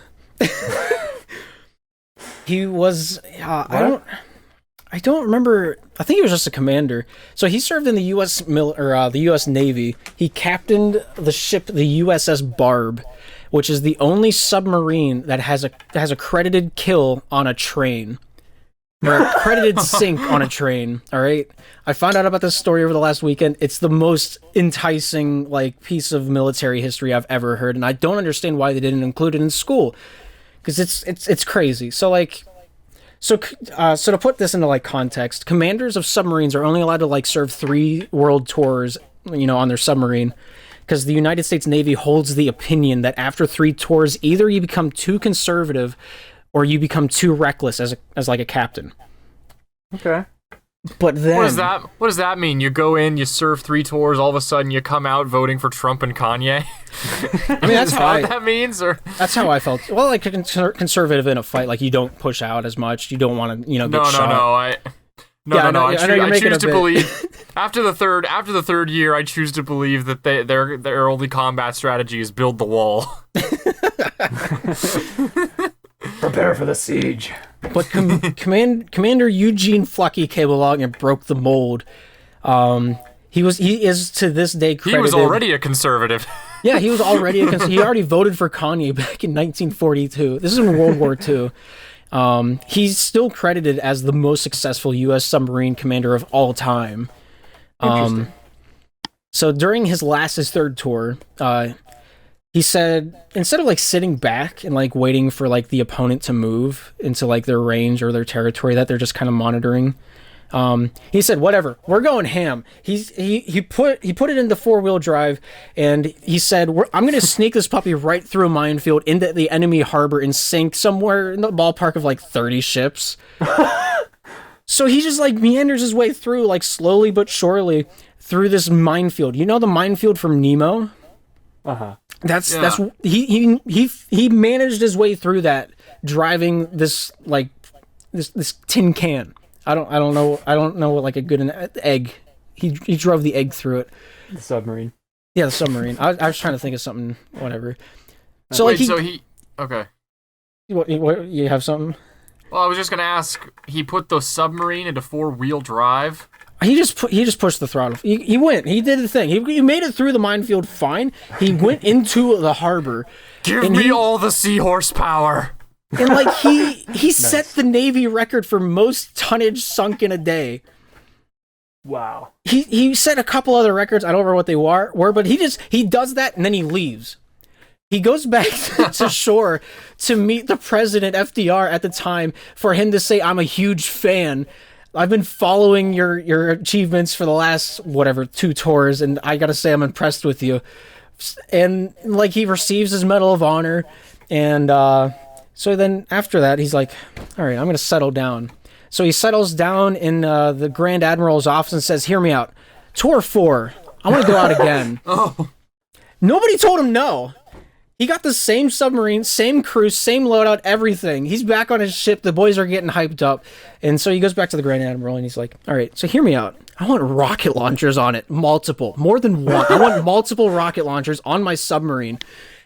He was I don't remember. I think he was just a commander. So he served in the the U.S. Navy. He captained the ship, the USS Barb, which is the only submarine that has a credited kill on a train. Or a credited sink on a train, all right? I found out about this story over the last weekend. It's the most enticing, like, piece of military history I've ever heard, and I don't understand why they didn't include it in school. Because it's crazy. So, like... So to put this into, like, context, commanders of submarines are only allowed to, like, serve 3 world tours, on their submarine. Because the United States Navy holds the opinion that after 3 tours, either you become too conservative or you become too reckless as like a captain. Okay. But then what does that mean? You go in, you serve 3 tours, all of a sudden you come out voting for Trump and Kanye? I mean, that's what that means, or that's how I felt. Well, like a conservative in a fight, like you don't push out as much, you don't want to, get shot. I choose to believe after the third year, I choose to believe that their only combat strategy is build the wall. Prepare for the siege. But Commander Eugene Flucky came along and broke the mold. He is to this day credited. He was already a conservative. Yeah, he was already he already voted for Kanye back in 1942. This is in World War II. He's still credited as the most successful U.S. submarine commander of all time. Interesting. So during his 3rd tour, he said instead of like sitting back and like waiting for like the opponent to move into like their range or their territory that they're just kind of monitoring, he said, whatever, we're going ham. He put it into 4-wheel drive, and he said, I'm going to sneak this puppy right through a minefield into the enemy harbor and sink somewhere in the ballpark of like 30 ships. So he just like meanders his way through, like slowly but surely, through this minefield. You know the minefield from Nemo? Uh-huh. That's he managed his way through that, driving this like this tin can. I don't know what like a good egg. He drove the egg through it. The submarine. Yeah, the submarine. I was trying to think of something, whatever. So What, you have something? Well, I was just gonna ask. He put the submarine into 4-wheel drive. He just pushed the throttle. He went. He did the thing. He made it through the minefield fine. He went into the harbor. Give me all the sea horsepower. And like he nice. Set the Navy record for most tonnage sunk in a day. Wow. He set a couple other records. I don't remember what they were, but he does that and then he leaves. He goes back to shore to meet the president, FDR, at the time, for him to say, "I'm a huge fan. I've been following your achievements for the last, 2 tours, and I gotta say I'm impressed with you." And, like, he receives his Medal of Honor, and so then after that, he's like, all right, I'm gonna settle down. So he settles down in the Grand Admiral's office and says, hear me out. Tour 4, I want to go out again. Oh. Nobody told him no. He got the same submarine, same crew, same loadout, everything. He's back on his ship. The boys are getting hyped up. And so he goes back to the Grand Admiral and he's like, all right, so hear me out. I want rocket launchers on it. Multiple. More than one. I want multiple rocket launchers on my submarine.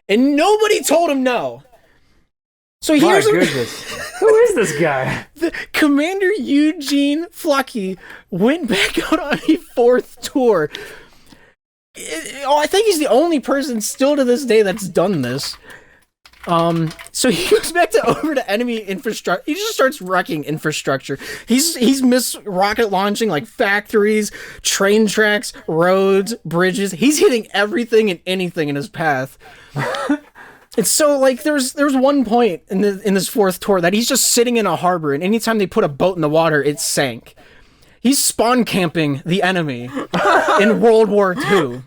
And nobody told him no. So My here's goodness. Who is this guy? Commander Eugene Flocky went back out on a 4th tour. I think he's the only person still to this day that's done this. So he goes back over to enemy infrastructure. He just starts wrecking infrastructure. He's rocket launching like factories, train tracks, roads, bridges. He's hitting everything and anything in his path. It's so like there's one point in this 4th tour that he's just sitting in a harbor, and anytime they put a boat in the water, it sank. He's spawn camping the enemy in World War II.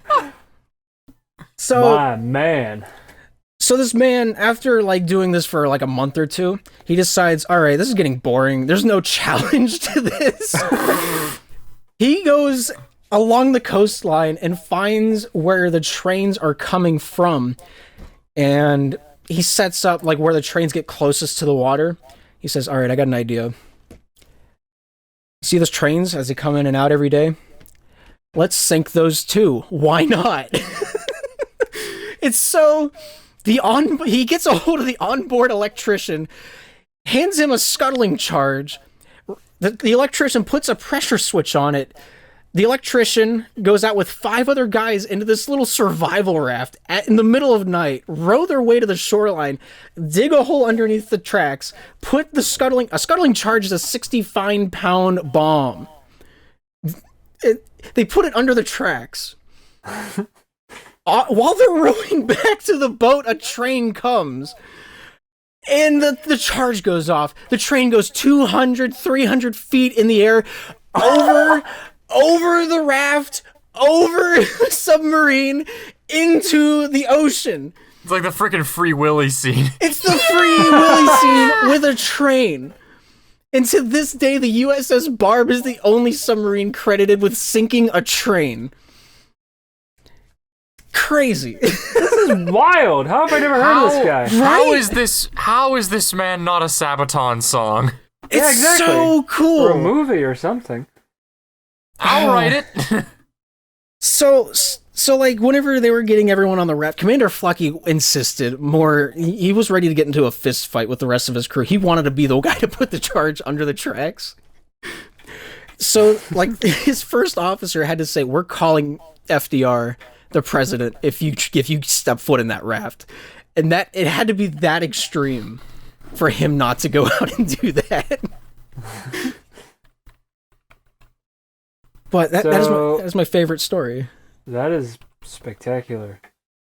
So My man. So this man, after like doing this for like a month or two, he decides, all right, this is getting boring. There's no challenge to this. He goes along the coastline and finds where the trains are coming from. And he sets up like where the trains get closest to the water. He says, all right, I got an idea. See those trains as they come in and out every day? Let's sink those too. Why not? It's so... He gets a hold of the onboard electrician, hands him a scuttling charge. The electrician puts a pressure switch on it. The electrician goes out with 5 other guys into this little survival raft in the middle of night, row their way to the shoreline, dig a hole underneath the tracks, put a scuttling charge is a 65-pound bomb. They put it under the tracks. While they're rowing back to the boat, a train comes. And the charge goes off. The train goes 200, 300 feet in the air, over the raft, over the submarine, into the ocean. It's like the freaking Free Willy scene. It's the Free Willy scene with a train. And to this day, the USS Barb is the only submarine credited with sinking a train. Crazy. This is wild. How have I never heard of this guy? How is this man not a Sabaton song? It's exactly. so cool. Or a movie or something. I'll write it. So like whenever they were getting everyone on the raft, Commander Flucky insisted more. He was ready to get into a fist fight with the rest of his crew. He wanted to be the guy to put the charge under the tracks. So like his first officer had to say, "We're calling FDR the president if you step foot in that raft," and that it had to be that extreme for him not to go out and do that. But that is my favorite story. That is spectacular.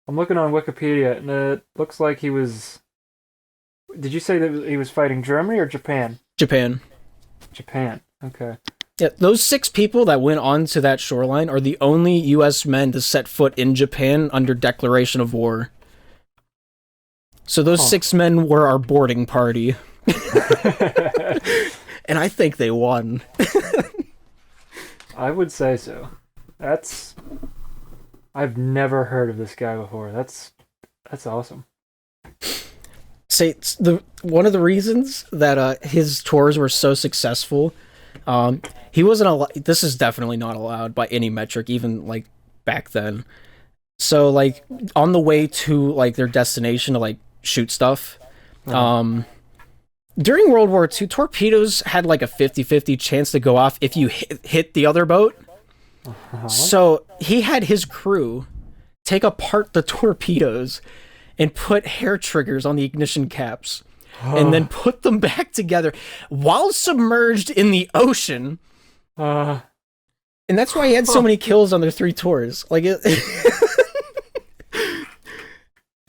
I'm looking on Wikipedia, and it looks like he was... Did you say that he was fighting Germany or Japan? Japan. Japan, okay. Yeah, those 6 people that went onto that shoreline are the only U.S. men to set foot in Japan under declaration of war. So those 6 men were our boarding party. And I think they won. I would say so. I've never heard of this guy before. That's awesome. Say one of the reasons that his tours were so successful, he wasn't this is definitely not allowed by any metric, even like back then. So like on the way to like their destination to like shoot stuff, during World War II, torpedoes had like a 50-50 chance to go off if you hit the other boat. So he had his crew take apart the torpedoes and put hair triggers on the ignition caps and then put them back together while submerged in the ocean. And that's why he had so many kills on their 3 tours. Like it.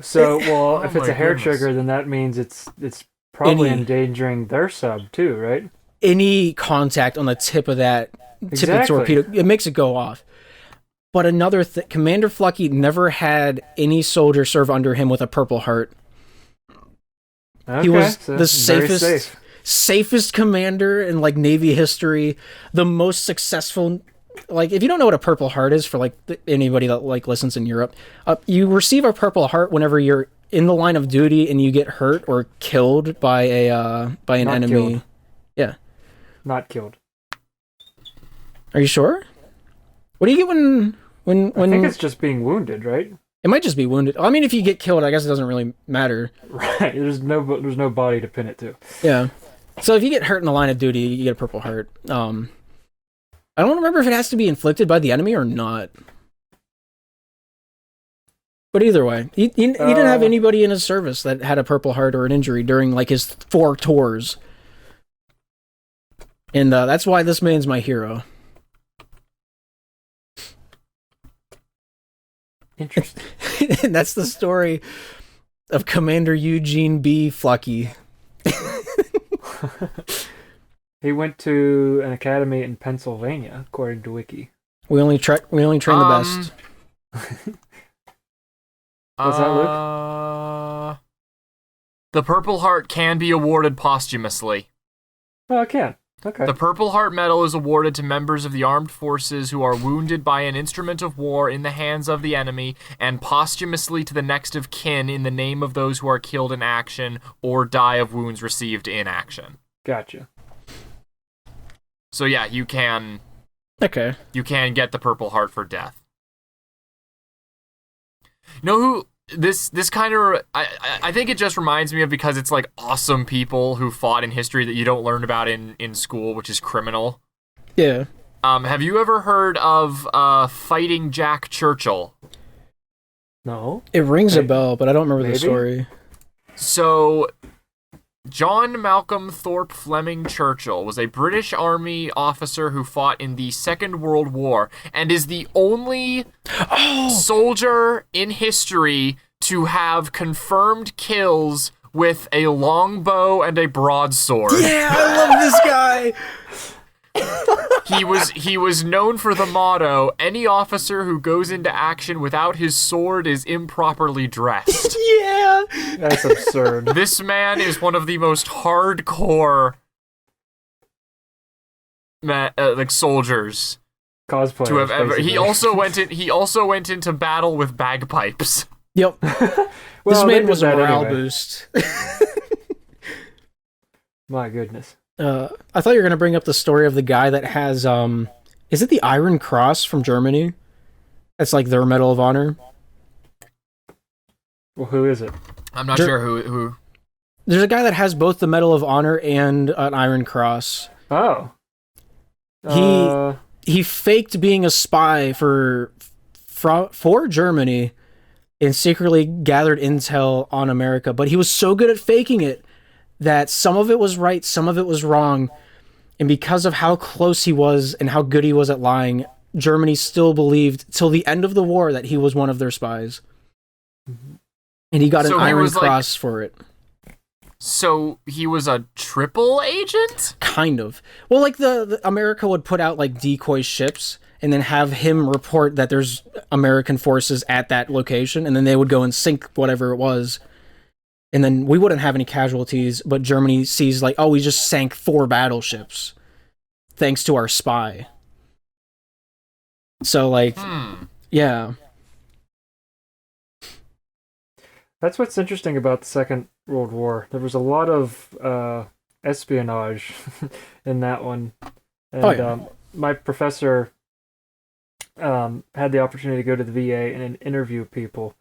So, well, if it's a hair trigger, then that means it's probably endangering their sub too, right? Any contact on the tip of that tip of the torpedo, it makes it go off. But another Commander Flucky never had any soldier serve under him with a Purple Heart. Okay, he was so the safest commander in like Navy history, the most successful. Like, if you don't know what a Purple Heart is, for like anybody that like listens in Europe, you receive a Purple Heart whenever you're in the line of duty and you get hurt or killed by an enemy. Killed. Yeah, not killed. Are you sure? What do you get when I think it's just being wounded, right? It might just be wounded. I mean, if you get killed, I guess it doesn't really matter. Right. There's no body to pin it to. Yeah. So if you get hurt in the line of duty, you get a Purple Heart. I don't remember if it has to be inflicted by the enemy or not. But either way, he didn't have anybody in his service that had a Purple Heart or an injury during like his 4 tours. And that's why this man's my hero. Interesting. And that's the story of Commander Eugene B. Flucky. He went to an academy in Pennsylvania, according to Wiki. We only train the best. What's that, Luke? The Purple Heart can be awarded posthumously. Oh, I can. Okay. The Purple Heart Medal is awarded to members of the armed forces who are wounded by an instrument of war in the hands of the enemy, and posthumously to the next of kin in the name of those who are killed in action or die of wounds received in action. Gotcha. So yeah, you can... Okay. You can get the Purple Heart for death. You know who... This kind of... I think it just reminds me of, because it's like awesome people who fought in history that you don't learn about in school, which is criminal. Yeah. Have you ever heard of Fighting Jack Churchill? No. It rings a bell, but I don't remember the story. So, John Malcolm Thorpe Fleming Churchill was a British Army officer who fought in the Second World War and is the only soldier in history to have confirmed kills with a longbow and a broadsword. Yeah, I love this guy. He was known for the motto, "Any officer who goes into action without his sword is improperly dressed." Yeah. That's absurd. This man is one of the most hardcore like soldiers Cosplayers to have ever. basically. He also went into battle with bagpipes. Yep. Well, This they man did was a that morale anyway. boost. My goodness. I thought you were going to bring up the story of the guy that has, is it the Iron Cross from Germany? That's like their Medal of Honor. Well, who is it? I'm not sure who. There's a guy that has both the Medal of Honor and an Iron Cross. Oh. He faked being a spy for Germany and secretly gathered intel on America, but he was so good at faking it that some of it was right, some of it was wrong, and because of how close he was and how good he was at lying, Germany still believed till the end of the war that he was one of their spies. And he got an Iron Cross for it. So he was a triple agent? Kind of. Well, like the America would put out like decoy ships and then have him report that there's American forces at that location, and then they would go and sink whatever it was. And then we wouldn't have any casualties, but Germany sees like, oh, we just sank 4 battleships thanks to our spy. So like, yeah. That's what's interesting about the Second World War. There was a lot of espionage in that one. And my professor had the opportunity to go to the VA and interview people,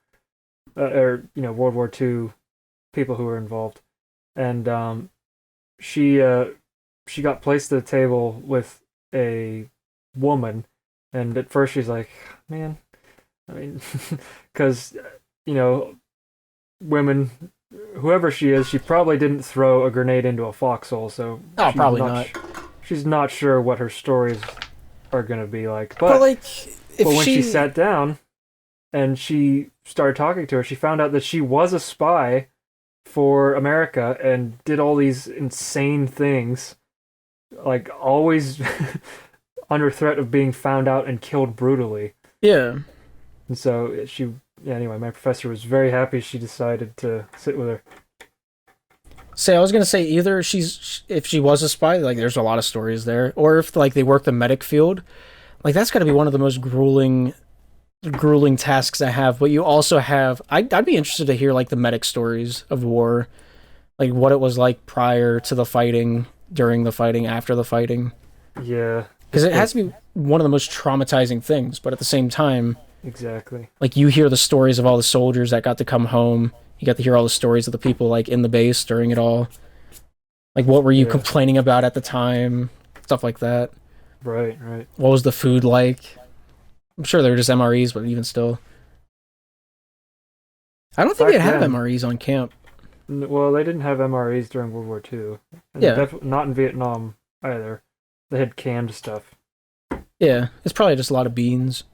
World War II people who were involved. And she got placed at a table with a woman, and at first she's like, man, I mean, because, women, whoever she is, she probably didn't throw a grenade into a foxhole, so probably not. She's not sure what her stories are going to be like. But like, when she sat down and she started talking to her, she found out that she was a spy for America and did all these insane things, like always under threat of being found out and killed brutally. Yeah. And so anyway, my professor was very happy she decided to sit with her. I was gonna say either if she was a spy, like there's a lot of stories there, or if like they work the medic field, like that's got to be one of the most grueling tasks I have. But you also have, I'd be interested to hear like the medic stories of war, like what it was like prior to the fighting, during the fighting, after the fighting. Yeah, because it has to be one of the most traumatizing things. But at the same time, Exactly. Like, you hear the stories of all the soldiers that got to come home. You got to hear all the stories of the people, like, in the base during it all. Like, what were you complaining about at the time? Stuff like that. Right. What was the food like? I'm sure they were just MREs, but even still. I don't think they'd have MREs on camp. Well, they didn't have MREs during World War II. And Yeah. not in Vietnam either. They had canned stuff. Yeah, it's probably just a lot of beans.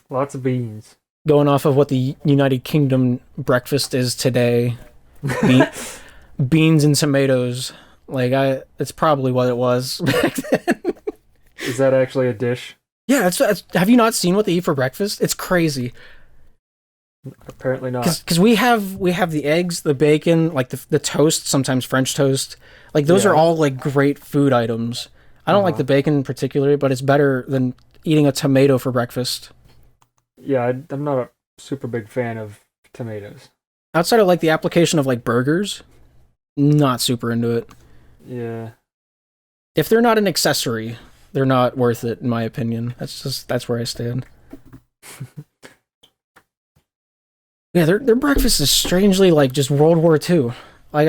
Lots of beans. Going off of what the United Kingdom breakfast is today, beans and tomatoes. Like, it's probably what it was back then. Is that actually a dish? Yeah, have you not seen what they eat for breakfast? It's crazy. Apparently not. Because we have the eggs, the bacon, like the toast, sometimes French toast. Like, those are all, like, great food items. I don't like the bacon particularly, but it's better than eating a tomato for breakfast. Yeah, I'm not a super big fan of tomatoes. Outside of, like, the application of, like, burgers, not super into it. Yeah. If they're not an accessory, they're not worth it, in my opinion. That's where I stand. Yeah, their breakfast is strangely like just World War II. Like,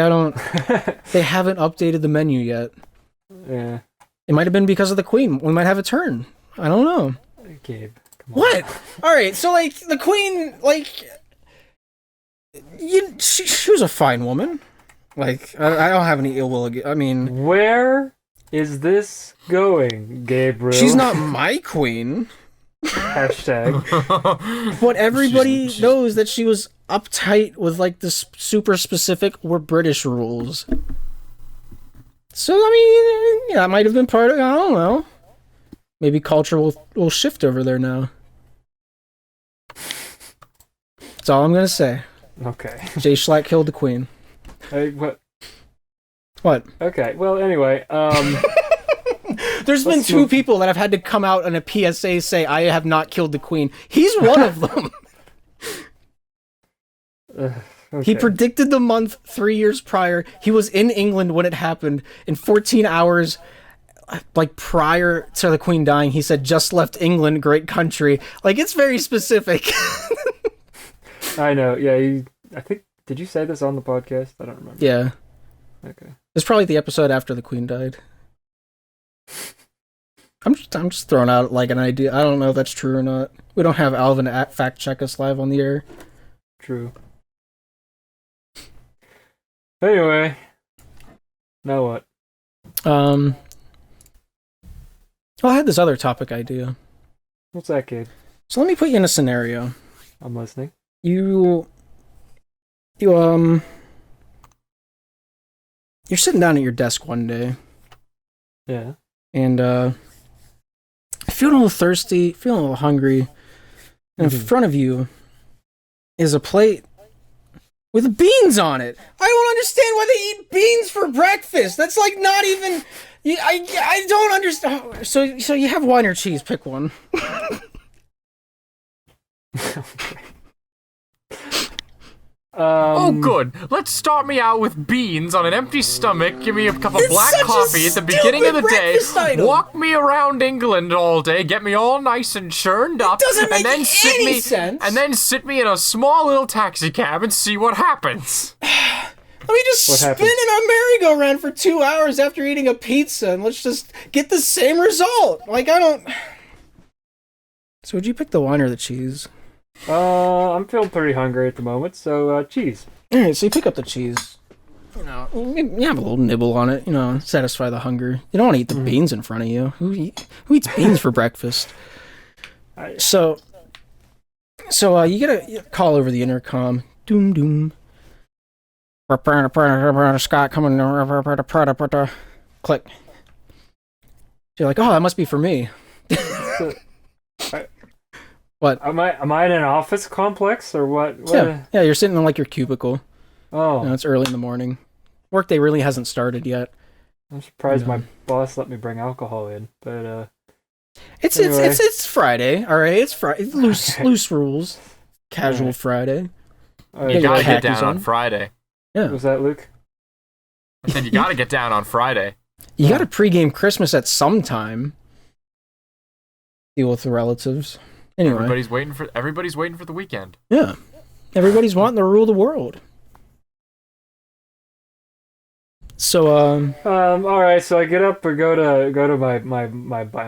they haven't updated the menu yet. Yeah. It might have been because of the Queen. We might have a turn. I don't know. Gabe, come on. What? All right, so, like, the Queen, like, she was a fine woman. Like, I don't have any ill will. I mean, where is this going, Gabriel? she's not my queen. Hashtag. But everybody knows that she was uptight with, like, this super specific, we're British rules. So, I mean, yeah, that might have been part of, I don't know. Maybe culture will shift over there now. That's all I'm gonna say. Okay. Jay Schlatt killed the queen. Hey, what? What? Okay, well, anyway, There's been two people that have had to come out on a PSA say, I have not killed the queen. He's one of them. Okay. He predicted the month 3 years prior. He was in England when it happened. In 14 hours, like, prior to the Queen dying, he said, just left England, great country. Like, it's very specific. I know, yeah, I think, did you say this on the podcast? I don't remember. Yeah. Okay. It's probably the episode after the Queen died. I'm just throwing out, like, an idea. I don't know if that's true or not. We don't have Alvin fact check us live on the air. True. Anyway. Now what? Well, I had this other topic idea. What's that, Gabe? So let me put you in a scenario. I'm listening. You're sitting down at your desk one day, Yeah. and feeling a little thirsty, feeling a little hungry, and in front of you is a plate with beans on it. I don't understand why they eat beans for breakfast. That's, like, not even. I don't understand. So you have wine or cheese. Pick one. Okay. Oh, good. Let's start me out with beans on an empty stomach. Give me a cup of black such a coffee at the beginning of the day. breakfast item. Walk me around England all day. Get me all nice and churned up. doesn't make and then any sense. And then sit me in a small little taxi cab and see what happens. Let me just What spin happens? in a merry-go-round for 2 hours after eating a pizza, and let's just get the same result. Like, I don't. So, would you pick the wine or the cheese? I'm feeling pretty hungry at the moment, so, cheese. Alright, so you pick up the cheese. You know, you have a little nibble on it, you know, satisfy the hunger. You don't want to eat the beans in front of you. Who eats beans for breakfast? So you get a call over the intercom. Doom, doom. Scott coming. Click. You're like, oh, that must be for me. What? Am I in an office complex, or what? Yeah, you're sitting in, like, your cubicle. Oh. You know, it's early in the morning. Workday really hasn't started yet. I'm surprised No. my boss let me bring alcohol in, but, It's Anyway. it's Friday, all right. It's Friday. Loose rules. Casual Alright. Friday. You Get gotta your get khakis down on. on Friday. Yeah. was that Luke? I said you gotta get down on Friday. You got to pregame Christmas at some time. Deal with the relatives. Anyway, everybody's waiting for the weekend. yeah, everybody's wanting to rule the world. So all right. So I get up or go to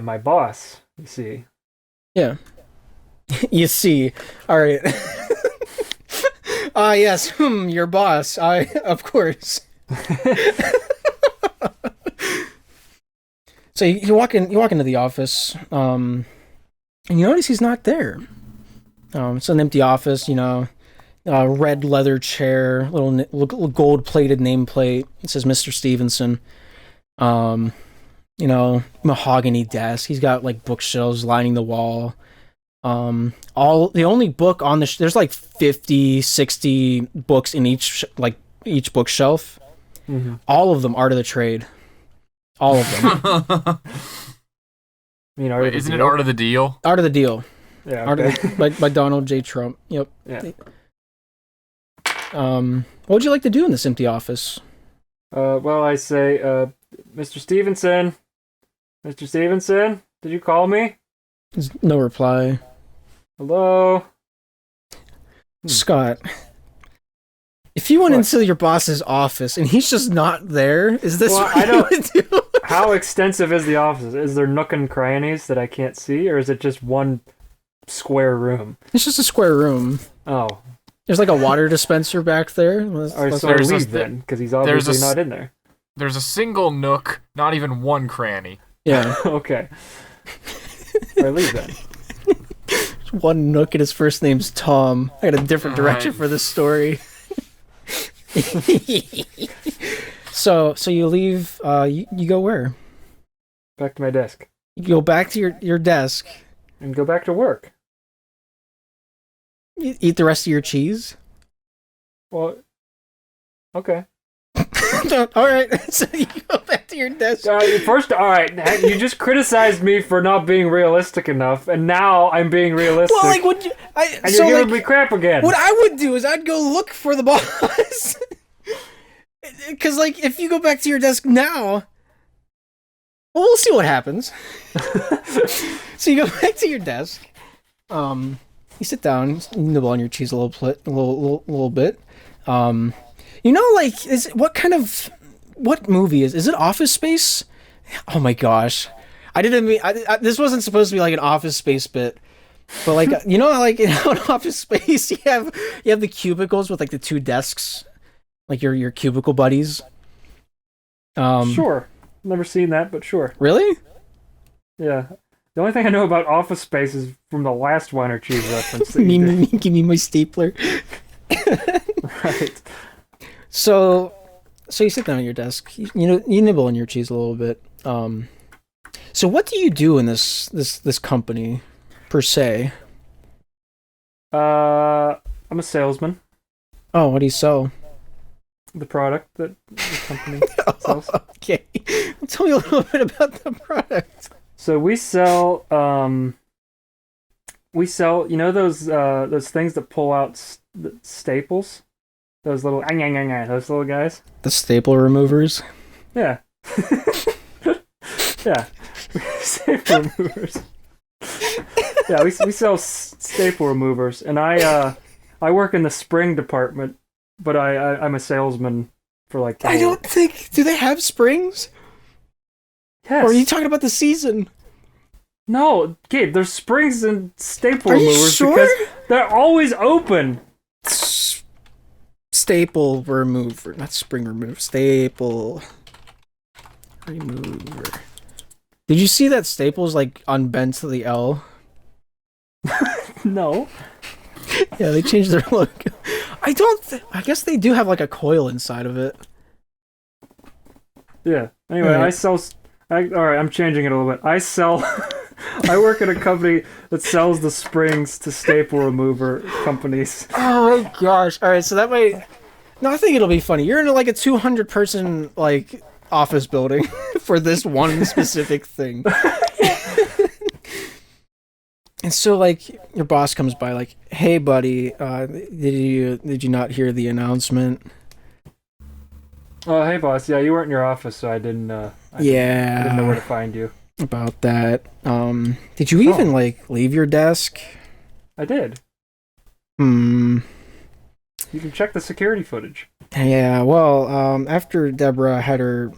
my boss. You see. yeah, you see. All right. Yes, your boss. Of course. So you walk into the office, and you notice he's not there. It's an empty office, red leather chair, little gold-plated nameplate. It says Mr. Stevenson. Mahogany desk. He's got like bookshelves lining the wall. The only book on there's like 50, 60 books in each bookshelf. Mm-hmm. All of them Art of the Trade. All of them. Wait, isn't it Art of the Deal? Art of the Deal. Yeah. Okay. by Donald J. Trump. Yep. Yeah. What would you like to do in this empty office? Well, I say, Mr. Stevenson, did you call me? There's no reply. Hello. Scott, if you went into your boss's office and he's just not there, is this what you would do? How extensive is the office? Is there nook and crannies that I can't see, or is it just one square room? It's just a square room. Oh. There's like a water dispenser back there. Alright, so I leave then, because he's obviously not in there. There's a single nook, not even one cranny. Yeah. Okay. I leave then. One nook and his first name's Tom. I got a different direction for this story. So you leave, you go where? Back to my desk. You go back to your desk. And go back to work. You eat the rest of your cheese? Well, okay. Alright, so you go back to your desk. Alright, you just criticized me for not being realistic enough, and now I'm being realistic. Well, you're giving me crap again. What I would do is I'd go look for the boss. Because, if you go back to your desk now, well, we'll see what happens. So you go back to your desk. You sit down, you nibble on your cheese a little bit. What movie is it? Office Space? Oh my gosh, I didn't mean this wasn't supposed to be like an Office Space bit, but in Office Space you have the cubicles with the two desks, like your cubicle buddies. Sure, never seen that, but sure. Really? Yeah. The only thing I know about Office Space is from the last wine or cheese reference. Give me my stapler. Right. So you sit down at your desk. You nibble on your cheese a little bit. So what do you do in this company, per se? I'm a salesman. Oh, what do you sell? The product that the company sells. Okay, tell me a little bit about the product. So we sell those things that pull out staples, those little guys. The staple removers. Yeah. Yeah. Staple removers. Yeah, we sell staple removers, and I work in the spring department, but I'm a salesman for I don't think. Do they have springs? Yes. Or are you talking about the season? No, Gabe, there's springs and staple Are you removers sure? because they're always open. Staple remover, not spring remover. Staple remover. Did you see that Staples unbent to the L? No. Yeah, they changed their logo. I guess they do have a coil inside of it. Yeah. Anyway, Right. Alright, I'm changing it a little bit. I work at a company that sells the springs to staple remover companies. Oh my gosh. Alright, so that might... No, I think it'll be funny. You're in a 200-person, office building for this one specific thing. And so, your boss comes by, hey, buddy, did you not hear the announcement? Oh, hey, boss. Yeah, you weren't in your office, so I didn't know where to find you. about that. Did you even leave your desk? I did. Hmm. You can check the security footage. Yeah. Well, after Deborah had her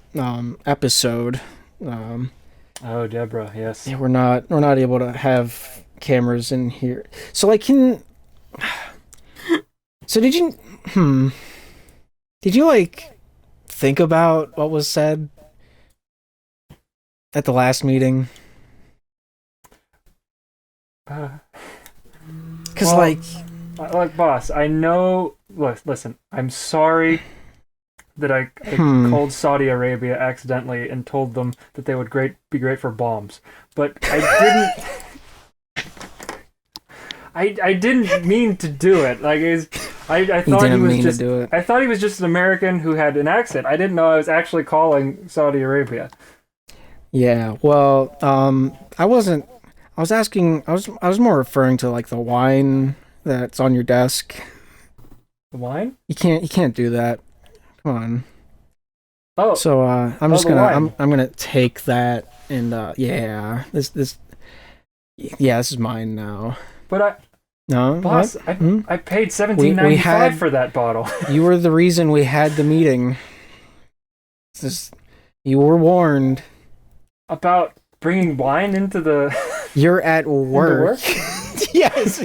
episode, Oh, Deborah, yes. yeah, we're not able to have cameras in here. So So did you think about what was said at the last meeting? Because boss, I know. Look, listen. I'm sorry that I called Saudi Arabia accidentally and told them that they would be great for bombs, but I didn't. I didn't mean to do it. I thought he was just. I thought he was just an American who had an accent. I didn't know I was actually calling Saudi Arabia. Yeah. Well, I wasn't. I was asking. I was more referring to the wine that's on your desk. The wine? You can't do that. Come on. Oh. So I'm just gonna I'm gonna take that and this is mine now. But No, boss, I paid $17.95 for that bottle. You were the reason we had the meeting. You were warned about bringing wine into the. You're at work. Yes.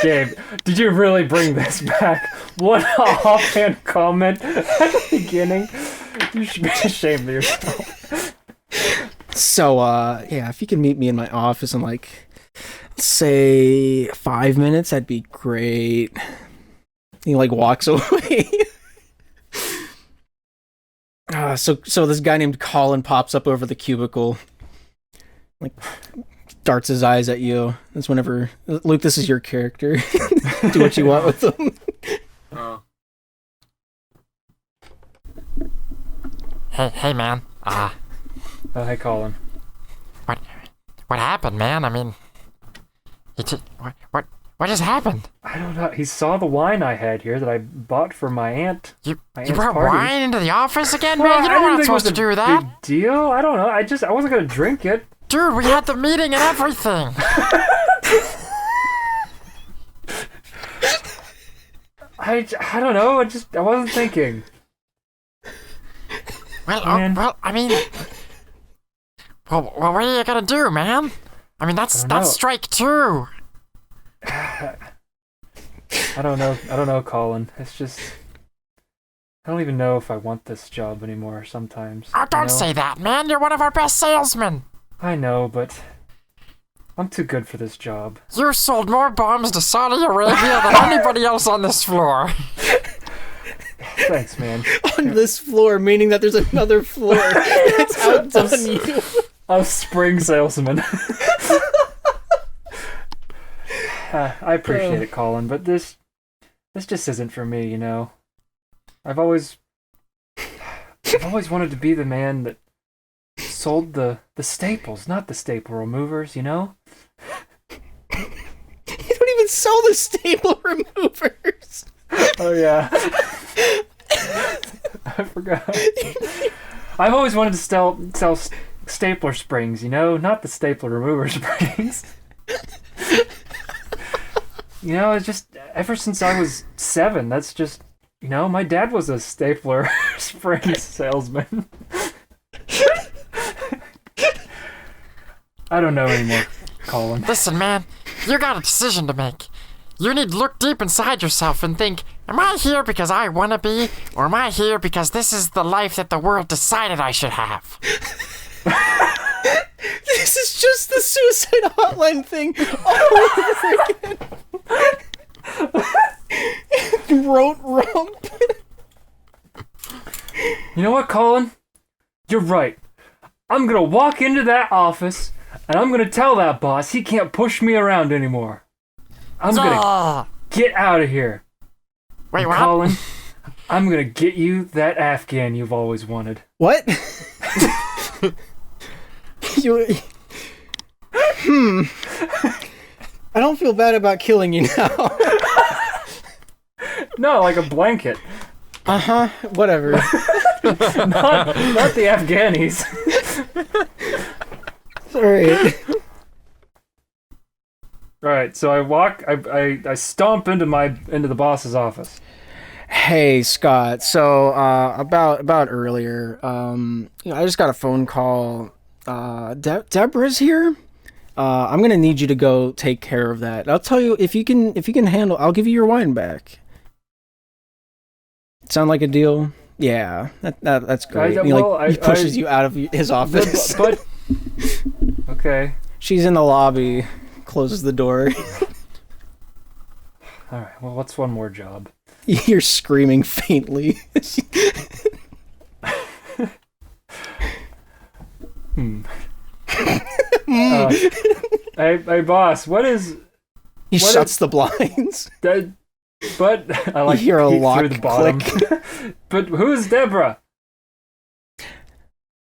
Gabe, did you really bring this back? What an offhand comment at the beginning. You should be ashamed of yourself. So, if you can meet me in my office in say 5 minutes, that'd be great. He walks away. So this guy named Colin pops up over the cubicle, darts his eyes at you. That's whenever Luke, this is your character. Do what you want with them. Oh. Hey, man. Oh, hey, Colin. What happened, man? I mean, what just happened? I don't know. He saw the wine I had here that I bought for my aunt. You brought wine into the office again, man? You know we're not supposed to do that. Big deal? I don't know. I wasn't gonna drink it. Dude, we had the meeting and everything. I don't know. I wasn't thinking. Well, I mean, what are you gonna do, man? I mean, that's strike two. I don't know, Colin. It's just I don't even know if I want this job anymore sometimes. Oh, don't say that, man. You're one of our best salesmen. I know, but I'm too good for this job. You sold more bombs to Saudi Arabia than anybody else on this floor. Thanks, man. On this floor, meaning that there's another floor that's outdone you. A spring salesman. I appreciate it, Colin, but this just isn't for me, you know. I've always wanted to be the man that sold the staples, not the staple removers, you know? You don't even sell the staple removers. Oh, yeah. I forgot. I've always wanted to sell stapler springs, you know? Not the stapler remover springs. You know, it's just, ever since I was 7, that's just, you know, my dad was a stapler spring salesman. I don't know anymore, Colin. Listen, man, you got a decision to make. You need to look deep inside yourself and think, am I here because I want to be, or am I here because this is the life that the world decided I should have? This is just the suicide hotline thing all over again. Throat rump. You know what, Colin? You're right. I'm gonna walk into that office and I'm gonna tell that boss he can't push me around anymore. I'm gonna get out of here. Wait, and what? Colin, I'm gonna get you that Afghan you've always wanted. What? I don't feel bad about killing you now. No, like a blanket. Uh-huh, whatever. not the Afghanis. All right. All right, so I stomp into the boss's office. Hey Scott, so about earlier, I just got a phone call. Deborah's here. I'm gonna need you to go take care of that. I'll tell you if you can handle. I'll give you your wine back. Sound like a deal? Yeah, that's great. He pushes you out of his office. But okay. She's in the lobby. Closes the door. All right. Well, what's one more job? You're screaming faintly. Hey, boss. What is? He shuts the blinds. But I like you hear a peek lock through the bottom. But who's Deborah?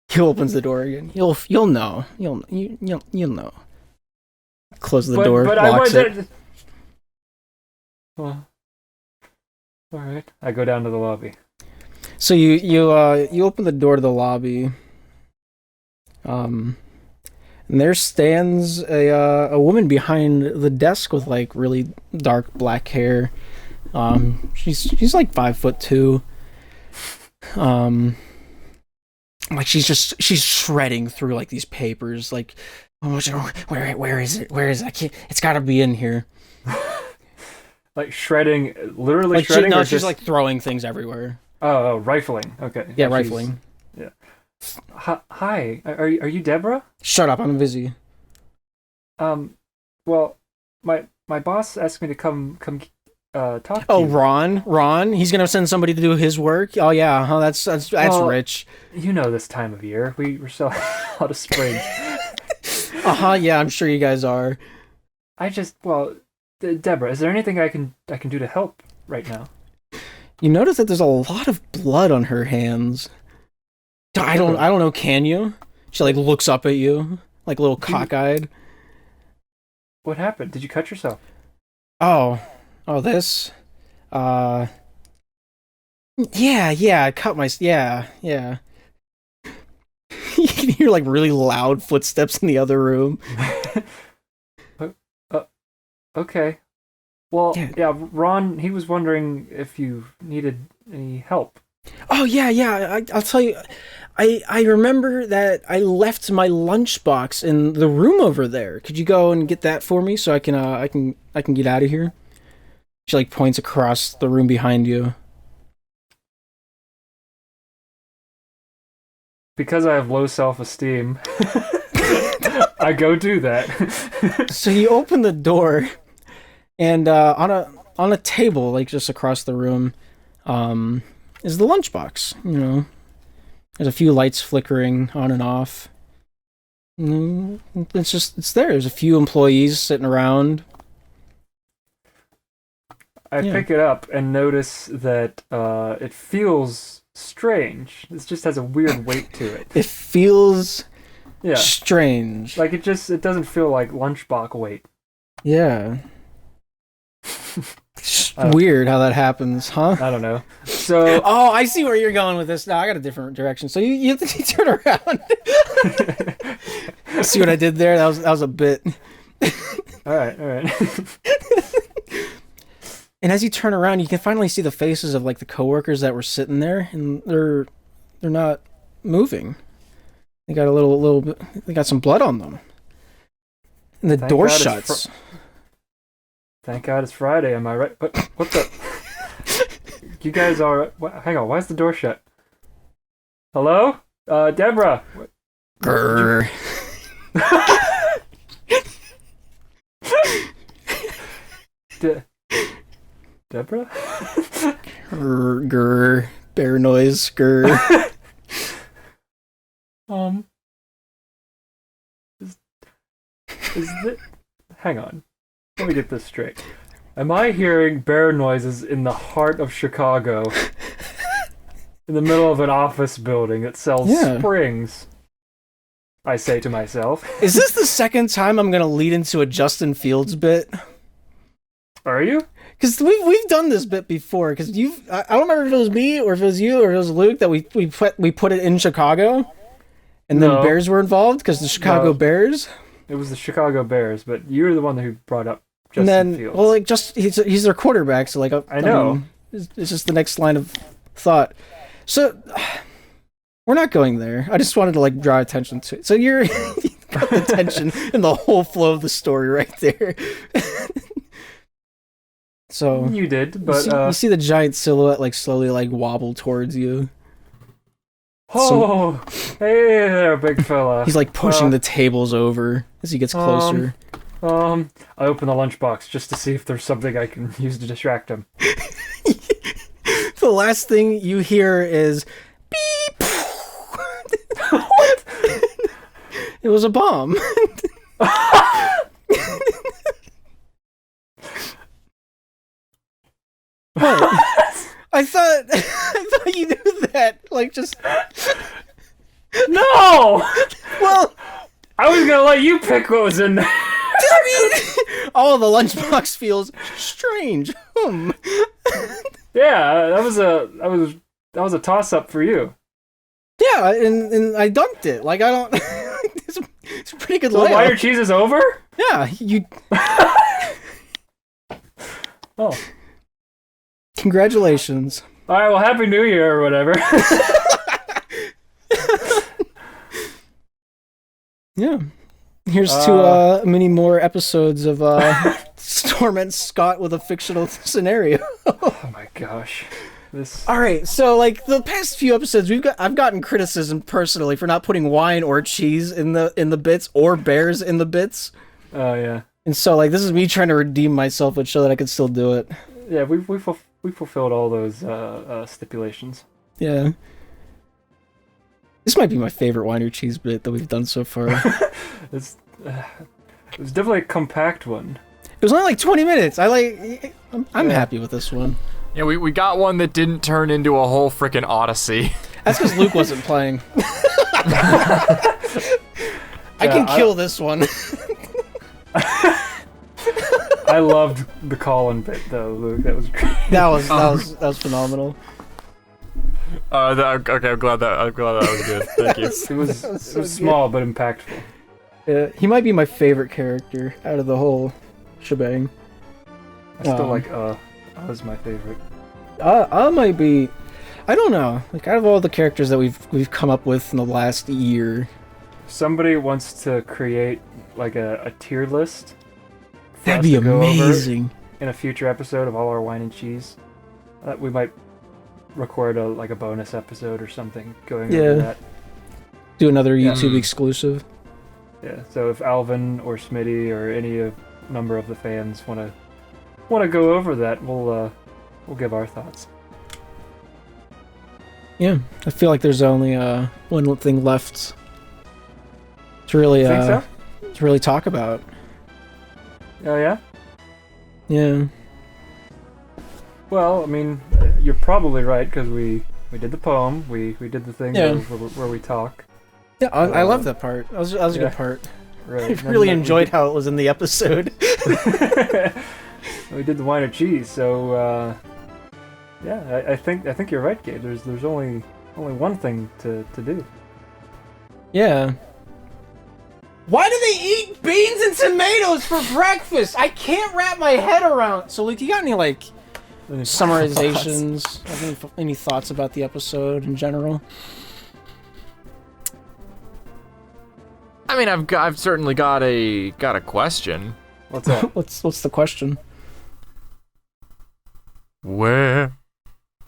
He opens the door again. You'll know. You'll know. Close the door. Locks it. Well, all right. I go down to the lobby. So you open the door to the lobby. And there stands a woman behind the desk with like really dark black hair. She's like 5'2". Like she's shredding through like these papers. Like, where is it? Where is it? It's got to be in here. Like shredding, literally like shredding. She's just like throwing things everywhere. Oh, rifling. Okay. Yeah, rifling. Yeah. Hi. Are you Deborah? Shut up. I'm busy. Well, my boss asked me to come talk to Oh, you. Ron. He's gonna send somebody to do his work. Oh yeah. Huh. That's Well, rich. You know this time of year. We're selling a lot of springs. Yeah, I'm sure you guys are. Deborah, is there anything I can do to help right now? You notice that there's a lot of blood on her hands. I don't know, can you? She like looks up at you, like a little cockeyed. What happened? Did you cut yourself? Oh, this? Yeah, I cut my, yeah. You can hear like really loud footsteps in the other room. Okay. Well, yeah, Ron, he was wondering if you needed any help. Oh, yeah, I'll tell you. I remember that I left my lunchbox in the room over there. Could you go and get that for me so I can get out of here? She like points across the room behind you. Because I have low self-esteem, I go do that. So you open the door, and on a table, like just across the room, is the lunchbox. You know, there's a few lights flickering on and off. It's there. There's a few employees sitting around. I pick it up and notice that it feels strange. It just has a weird weight to it. It feels strange. Like it doesn't feel like lunchbox weight. Yeah. Weird how that happens, huh? I don't know. So I see where you're going with this. Now I got a different direction. So you turn around. See what I did there? That was a bit. All right. And as you turn around, you can finally see the faces of like the coworkers that were sitting there, and they're not moving. They got a little bit. They got some blood on them. And the door shuts. Thank God it's Friday. Am I right? What's up? You guys are. Hang on. Why is the door shut? Hello, Deborah. Grr. Deborah? Grr. Bear noise. Grr. Hang on. Let me get this straight. Am I hearing bear noises in the heart of Chicago? In the middle of an office building that sells springs? I say to myself. Is this the second time I'm gonna lead into a Justin Fields bit? Are you? Because we've done this bit before. Because I don't remember if it was me or if it was you or if it was Luke that we put it in Chicago, And then No. Bears were involved because the Chicago No. Bears. It was the Chicago Bears, but you're the one who brought up Justin And then, Fields. well, like he's their quarterback, so like I know. mean, it's just the next line of thought. So we're not going there. I just wanted to like draw attention to it. So you got the tension and the whole flow of the story right there. So You did, but you see the giant silhouette like slowly like wobble towards you. oh, hey there, big fella. He's like pushing the tables over as he gets closer. I open the lunchbox just to see if there's something I can use to distract him. The last thing you hear is beep. What? It was a bomb. What? I thought you knew that. Like just No! well, I was gonna let you pick what was in there. oh, the lunchbox feels strange. Yeah, that was a toss up for you. Yeah, and I dunked it. Like I don't. It's a pretty good So the layup. wire cheese is over? Yeah, you. Oh. Congratulations. All right, well, Happy New Year or whatever. Yeah. Here's to many more episodes of Storm and Scott with a fictional scenario. Oh my gosh. This. All right, so like the past few episodes, I've gotten criticism personally for not putting wine or cheese in the bits or bears in the bits. Oh yeah. And so like this is me trying to redeem myself and show that I can still do it. Yeah, we fulfilled all those stipulations. Yeah. This might be my favorite wine or cheese bit that we've done so far. It was definitely a compact one. It was only like 20 minutes. I'm happy with this one. Yeah, we got one that didn't turn into a whole frickin' odyssey. That's because Luke wasn't playing. I can kill this one. I loved the Colin bit though, Luke. That was great. That was phenomenal. Okay, I'm glad that was good. Thank you. It was so good. small but impactful. He might be my favorite character out of the whole shebang. I still like was my favorite. I might be. I don't know. Like out of all the characters that we've come up with in the last year, Somebody wants to create like a tier list. for that'd us be to go over amazing. in a future episode of all our wine and cheese. We might record a bonus episode or something going over that. Do another YouTube exclusive. Yeah. So if Alvin or Smitty or any number of the fans want to go over that, we'll give our thoughts. Yeah, I feel like there's only one thing left to really Think so? to really talk about. Oh yeah. Yeah. Well, I mean, you're probably right because we did the poem, we did the thing where we talk. Yeah, I love that part. That was a good part. Right. I really enjoyed how it was in the episode. We did the wine or cheese, so yeah, I think you're right, Gabe. There's only one thing to do. Yeah. Why do they eat beans and tomatoes for breakfast? I can't wrap my head around. So, Luke, you got any like summarizations? Any thoughts about the episode in general? I mean, I've certainly got a question. What's that? What's the question? Where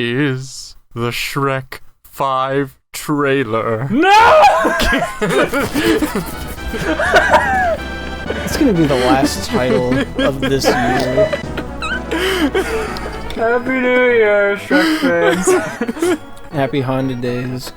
is the Shrek 5 trailer? No! It's gonna be the last title of this year. Happy New Year, Shrek fans. Happy Honda days.